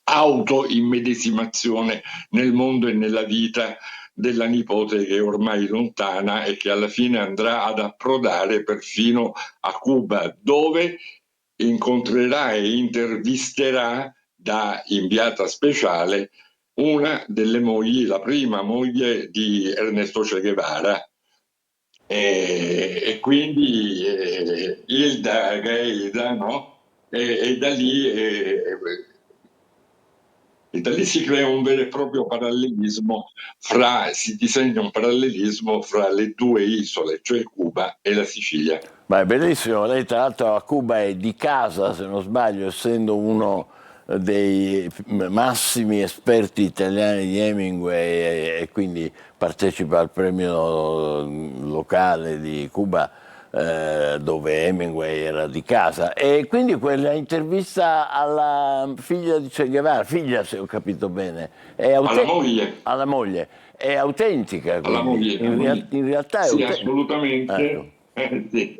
autoimmedesimazione nel mondo e nella vita della nipote che è ormai lontana e che alla fine andrà ad approdare perfino a Cuba, dove incontrerà e intervisterà da inviata speciale una delle mogli, la prima moglie di Ernesto Che Guevara. E quindi Hilda Gaida, no? E da lì si crea un vero e proprio parallelismo si disegna un parallelismo fra le due isole, cioè Cuba e la Sicilia. Beh, bellissimo, lei tra l'altro a Cuba è di casa, se non sbaglio, essendo uno dei massimi esperti italiani di Hemingway e quindi partecipa al premio locale di Cuba dove Hemingway era di casa. E quindi quella intervista alla figlia di Che Guevara, figlia se ho capito bene, è alla moglie, è autentica, Alla quindi moglie. in realtà è sì, autentica. assolutamente. Ecco. Sì.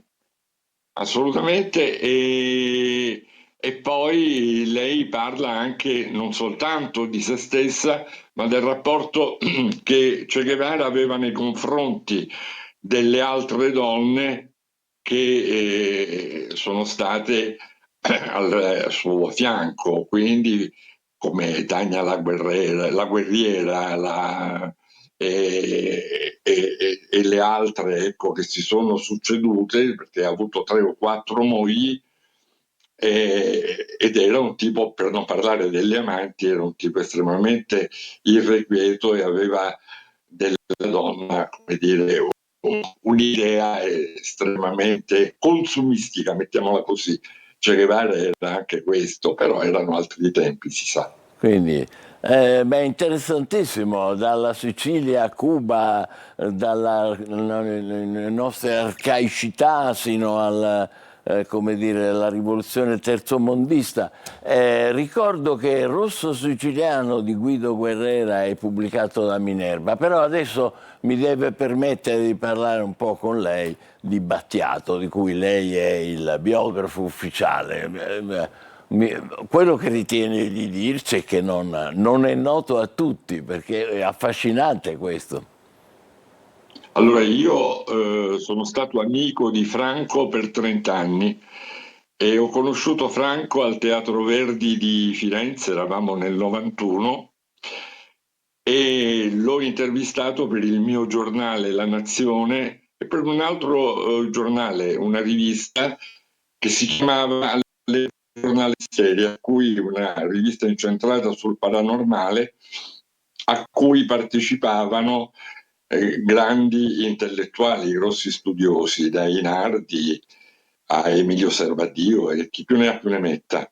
Assolutamente, e poi lei parla anche non soltanto di se stessa, ma del rapporto che Che Guevara aveva nei confronti delle altre donne che sono state al suo fianco, quindi come Tania la guerriera, e le altre, ecco, che si sono succedute, perché ha avuto 3 o 4 mogli, ed era un tipo, per non parlare delle amanti, era un tipo estremamente irrequieto e aveva della donna, come dire, un'idea estremamente consumistica, mettiamola così. Che Guevara era anche questo, però erano altri tempi, si sa. Quindi, interessantissimo, dalla Sicilia a Cuba, dalla nostre arcaicità sino al, come dire, alla rivoluzione terzomondista. Ricordo che Rosso Siciliano di Guido Guerrera è pubblicato da Minerva, però adesso mi deve permettere di parlare un po' con lei di Battiato, di cui lei è il biografo ufficiale. Quello che ritiene di dirci è che non è noto a tutti, perché è affascinante questo. Allora, io sono stato amico di Franco per 30 anni e ho conosciuto Franco al Teatro Verdi di Firenze, eravamo nel 91, e l'ho intervistato per il mio giornale La Nazione e per un altro giornale, una rivista che si chiamava Le Giornale Serie, a cui una rivista incentrata sul paranormale, a cui partecipavano grandi intellettuali, grossi studiosi, da Inardi a Emilio Servadio e chi più ne ha più ne metta.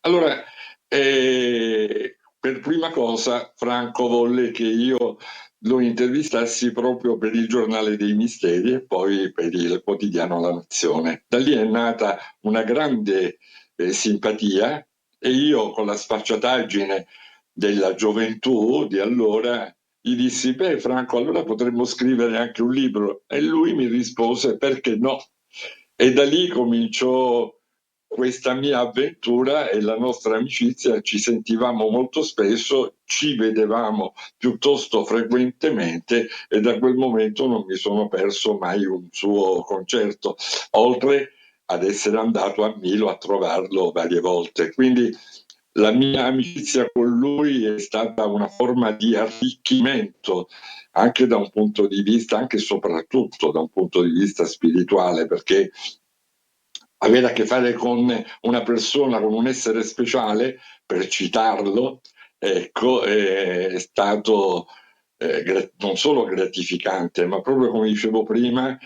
Allora, per prima cosa Franco volle che io lo intervistassi proprio per il Giornale dei Misteri e poi per il quotidiano La Nazione. Da lì è nata una grande simpatia e io, con la sfacciataggine della gioventù di allora, gli dissi: beh, Franco, allora potremmo scrivere anche un libro. E lui mi rispose: perché no? E da lì cominciò questa mia avventura e la nostra amicizia. Ci sentivamo molto spesso, ci vedevamo piuttosto frequentemente e da quel momento non mi sono perso mai un suo concerto, oltre ad essere andato a Milo a trovarlo varie volte. Quindi la mia amicizia con lui è stata una forma di arricchimento anche da un punto di vista, anche e soprattutto da un punto di vista spirituale, perché avere a che fare con una persona, con un essere speciale, per citarlo, ecco, è stato non solo gratificante, ma proprio come dicevo prima,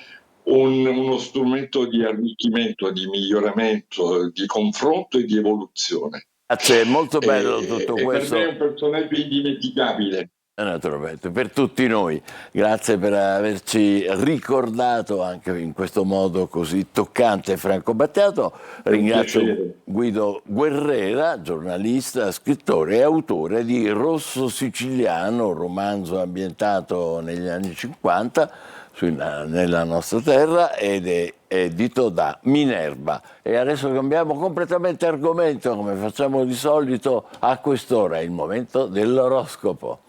uno strumento di arricchimento, di miglioramento, di confronto e di evoluzione. Grazie, è molto bello tutto E per questo. me è un personaggio indimenticabile. Naturalmente, per tutti noi. Grazie per averci ricordato anche in questo modo così toccante Franco Battiato. Ringrazio piacere. Guido Guerrera, giornalista, scrittore e autore di Rosso Siciliano, romanzo ambientato negli anni 50 nella nostra terra ed è edito da Minerva. E adesso cambiamo completamente argomento, come facciamo di solito a quest'ora, è il momento dell'oroscopo.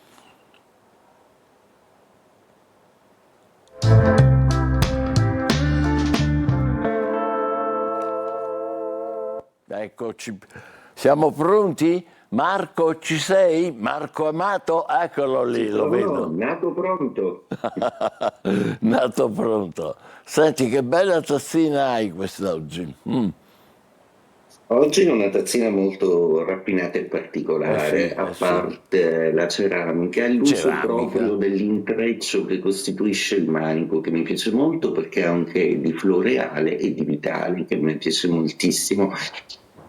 Eccoci, siamo pronti? Marco, ci sei? Marco Amato? Eccolo lì, Sì, lo vedo. Nato pronto. Nato pronto. Senti, che bella tazzina hai quest'oggi. Oggi è una tazzina molto raffinata e particolare, sì, a parte la ceramica, è l'uso Ceramica. proprio dell'intreccio che costituisce il manico, che mi piace molto perché ha anche di floreale e di vitale, che mi piace moltissimo.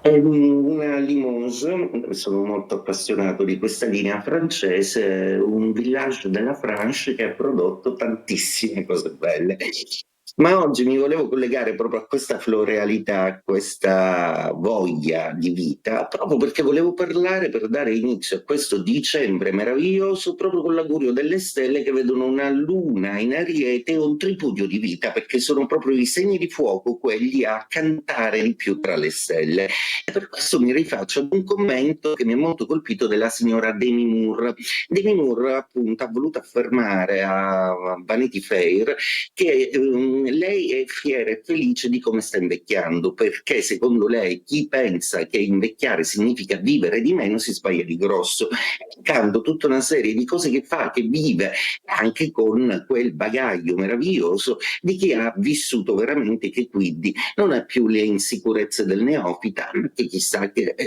È una Limoges, sono molto appassionato di questa linea francese, un village della France che ha prodotto tantissime cose belle. Ma oggi mi volevo collegare proprio a questa florealità, a questa voglia di vita, proprio perché volevo parlare per dare inizio a questo dicembre meraviglioso, proprio con l'augurio delle stelle che vedono una luna in Ariete e un tripudio di vita, perché sono proprio i segni di fuoco quelli a cantare di più tra le stelle. E per questo mi rifaccio ad un commento che mi ha molto colpito della signora Demi Moore. Demi Moore appunto ha voluto affermare a Vanity Fair che lei è fiera e felice di come sta invecchiando, perché secondo lei chi pensa che invecchiare significa vivere di meno si sbaglia di grosso, elencando tutta una serie di cose che fa, che vive anche con quel bagaglio meraviglioso di chi ha vissuto veramente, che quindi non ha più le insicurezze del neofita,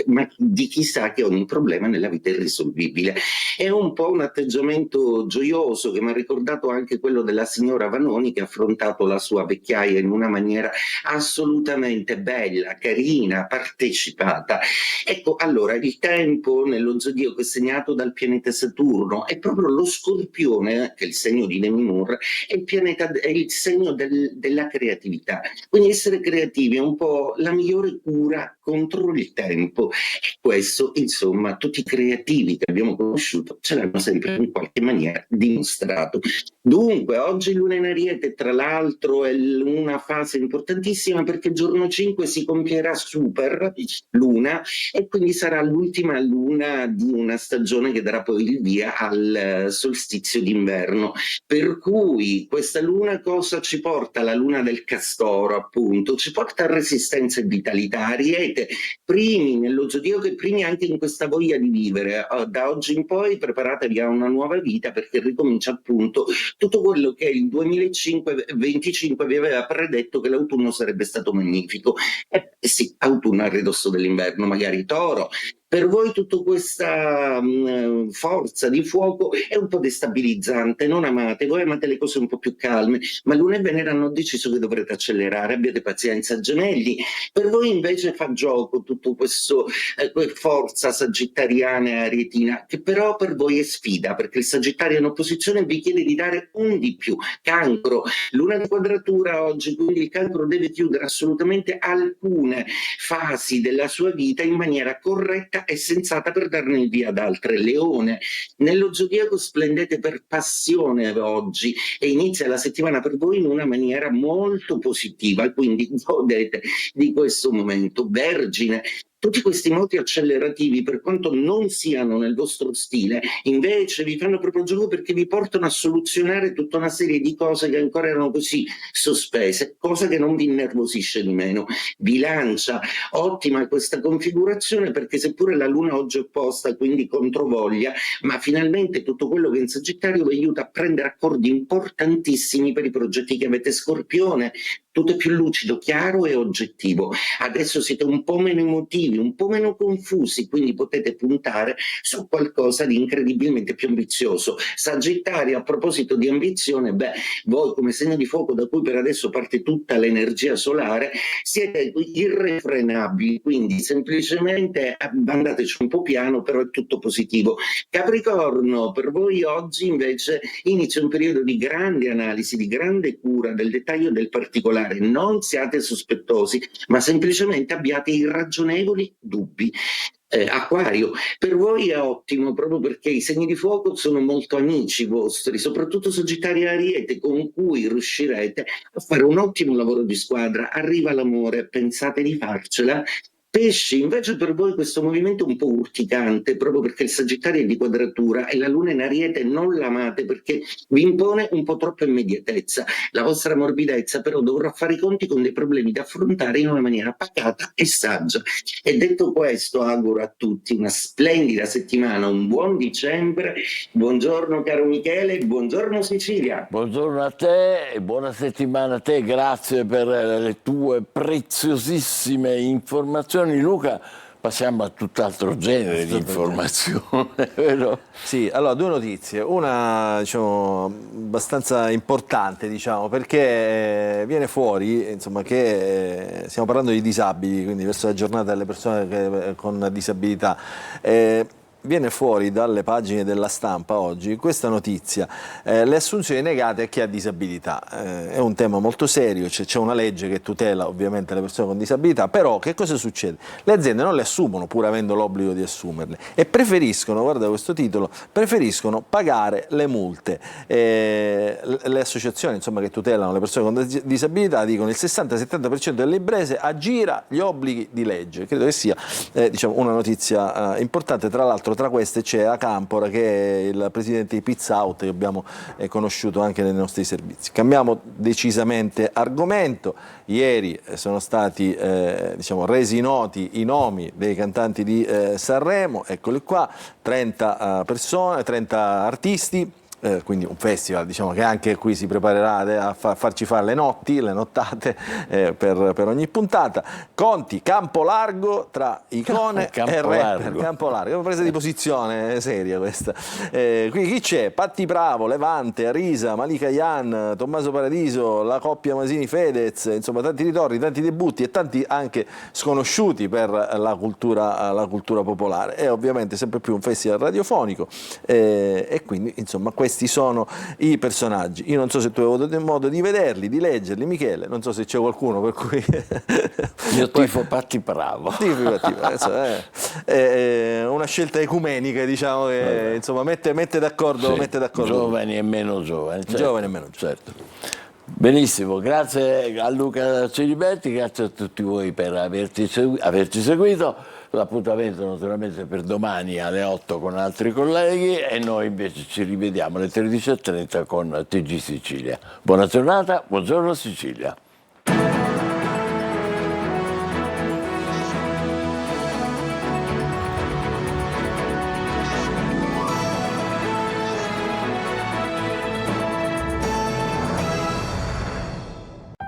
ma di chi sa che ogni problema nella vita è irrisolvibile. È un po' un atteggiamento gioioso che mi ha ricordato anche quello della signora Vanoni, che ha affrontato la sua vecchiaia in una maniera assolutamente bella, carina, partecipata. Ecco, allora, il tempo nello zodiaco è segnato dal pianeta Saturno, è proprio lo Scorpione, che è il segno di Demi Moore, è il segno della creatività. Quindi essere creativi è un po' la migliore cura contro il tempo. E questo, insomma, tutti i creativi che abbiamo conosciuto ce l'hanno sempre in qualche maniera dimostrato. Dunque, oggi Luna in Ariete, tra l'altro, è una fase importantissima perché il giorno 5 si compierà Super Luna e quindi sarà l'ultima luna di una stagione che darà poi il via al solstizio d'inverno. Per cui questa luna cosa ci porta? La luna del Castoro, appunto, ci porta a resistenza e vitalità. Ariete, primi nello zodiaco e primi anche in questa voglia di vivere. Da oggi in poi preparatevi a una nuova vita perché ricomincia appunto tutto quello che il 2025 vi aveva predetto che l'autunno sarebbe stato magnifico. Sì, autunno a ridosso dell'inverno, magari Toro. Per voi tutta questa forza di fuoco è un po' destabilizzante, non amate, voi amate le cose un po' più calme, ma Luna e Venere hanno deciso che dovrete accelerare, abbiate pazienza, Gemelli. Per voi invece fa gioco tutto questo forza sagittariana e arietina, che però per voi è sfida, perché il Sagittario in opposizione vi chiede di dare un di più. Cancro, Luna in quadratura oggi, quindi il Cancro deve chiudere assolutamente alcune fasi della sua vita in maniera corretta e sensata per darne il via ad altre. Leone, nello zodiaco splendete per passione oggi e inizia la settimana per voi in una maniera molto positiva, quindi godete di questo momento. Vergine, Tutti questi moti accelerativi, per quanto non siano nel vostro stile, invece vi fanno proprio gioco perché vi portano a soluzionare tutta una serie di cose che ancora erano così sospese, cosa che non vi innervosisce di meno. Bilancia, ottima questa configurazione perché seppure la Luna oggi è opposta, quindi controvoglia, ma finalmente tutto quello che in Sagittario vi aiuta a prendere accordi importantissimi per i progetti che avete. Scorpione, tutto è più lucido, chiaro e oggettivo. Adesso siete un po' meno emotivi, un po' meno confusi, quindi potete puntare su qualcosa di incredibilmente più ambizioso. Sagittario, a proposito di ambizione, voi come segno di fuoco da cui per adesso parte tutta l'energia solare, siete irrefrenabili, quindi semplicemente andateci un po' piano, però è tutto positivo. Capricorno, per voi oggi invece inizia un periodo di grande analisi, di grande cura del dettaglio e del particolare. Non siate sospettosi, ma semplicemente abbiate irragionevoli dubbi. Acquario, per voi è ottimo proprio perché i segni di fuoco sono molto amici vostri, soprattutto Sagittario e Ariete, con cui riuscirete a fare un ottimo lavoro di squadra. Arriva l'amore, pensate di farcela. Pesci, invece per voi questo movimento è un po' urticante, proprio perché il Sagittario è di quadratura e la Luna in Ariete non l'amate perché vi impone un po' troppa immediatezza. La vostra morbidezza però dovrà fare i conti con dei problemi da affrontare in una maniera pacata e saggia. E detto questo, auguro a tutti una splendida settimana, un buon dicembre. Buongiorno caro Michele, buongiorno Sicilia. Buongiorno a te e buona settimana a te, grazie per le tue preziosissime informazioni. Luca, passiamo a tutt'altro genere di informazione, vero? Sì, allora due notizie, una diciamo abbastanza importante, diciamo, perché viene fuori insomma che stiamo parlando di disabili, quindi verso la giornata delle persone con disabilità. Viene fuori dalle pagine della Stampa oggi questa notizia, le assunzioni negate a chi ha disabilità. È un tema molto serio, c'è una legge che tutela ovviamente le persone con disabilità, però che cosa succede? Le aziende non le assumono pur avendo l'obbligo di assumerle e preferiscono, guarda questo titolo, preferiscono pagare le multe. Le associazioni insomma, che tutelano le persone con disabilità dicono il 60-70% delle imprese aggira gli obblighi di legge. Credo che sia diciamo, una notizia importante, tra l'altro tra queste c'è Acampora che è il presidente di Pizza Out che abbiamo conosciuto anche nei nostri servizi. Cambiamo decisamente argomento. Ieri sono stati diciamo, resi noti i nomi dei cantanti di Sanremo, eccoli qua, 30 persone, 30 artisti. Quindi un festival diciamo, che anche qui si preparerà a farci fare le notti, le nottate per ogni puntata. Conti, campo largo tra icone e rapper. Campo largo, è una presa di posizione seria questa. Qui chi c'è? Patti Bravo, Levante, Arisa, Malika Yan, Tommaso Paradiso, la coppia Masini-Fedez, insomma tanti ritorni, tanti debutti e tanti anche sconosciuti per la cultura popolare. È ovviamente sempre più un festival radiofonico e quindi insomma questi sono i personaggi. Io non so se tu hai avuto modo di vederli, di leggerli, Michele, non so se c'è qualcuno per cui... Io tifo Patti Bravo. È una scelta ecumenica, diciamo, che insomma mette d'accordo. Giovani e meno giovani. Certo. Giovani e meno giovani. Certo. Benissimo, grazie a Luca Celibetti, grazie a tutti voi per averci seguito. L'appuntamento naturalmente per domani alle 8 con altri colleghi e noi invece ci rivediamo alle 13:30 con TG Sicilia. Buona giornata, buongiorno Sicilia.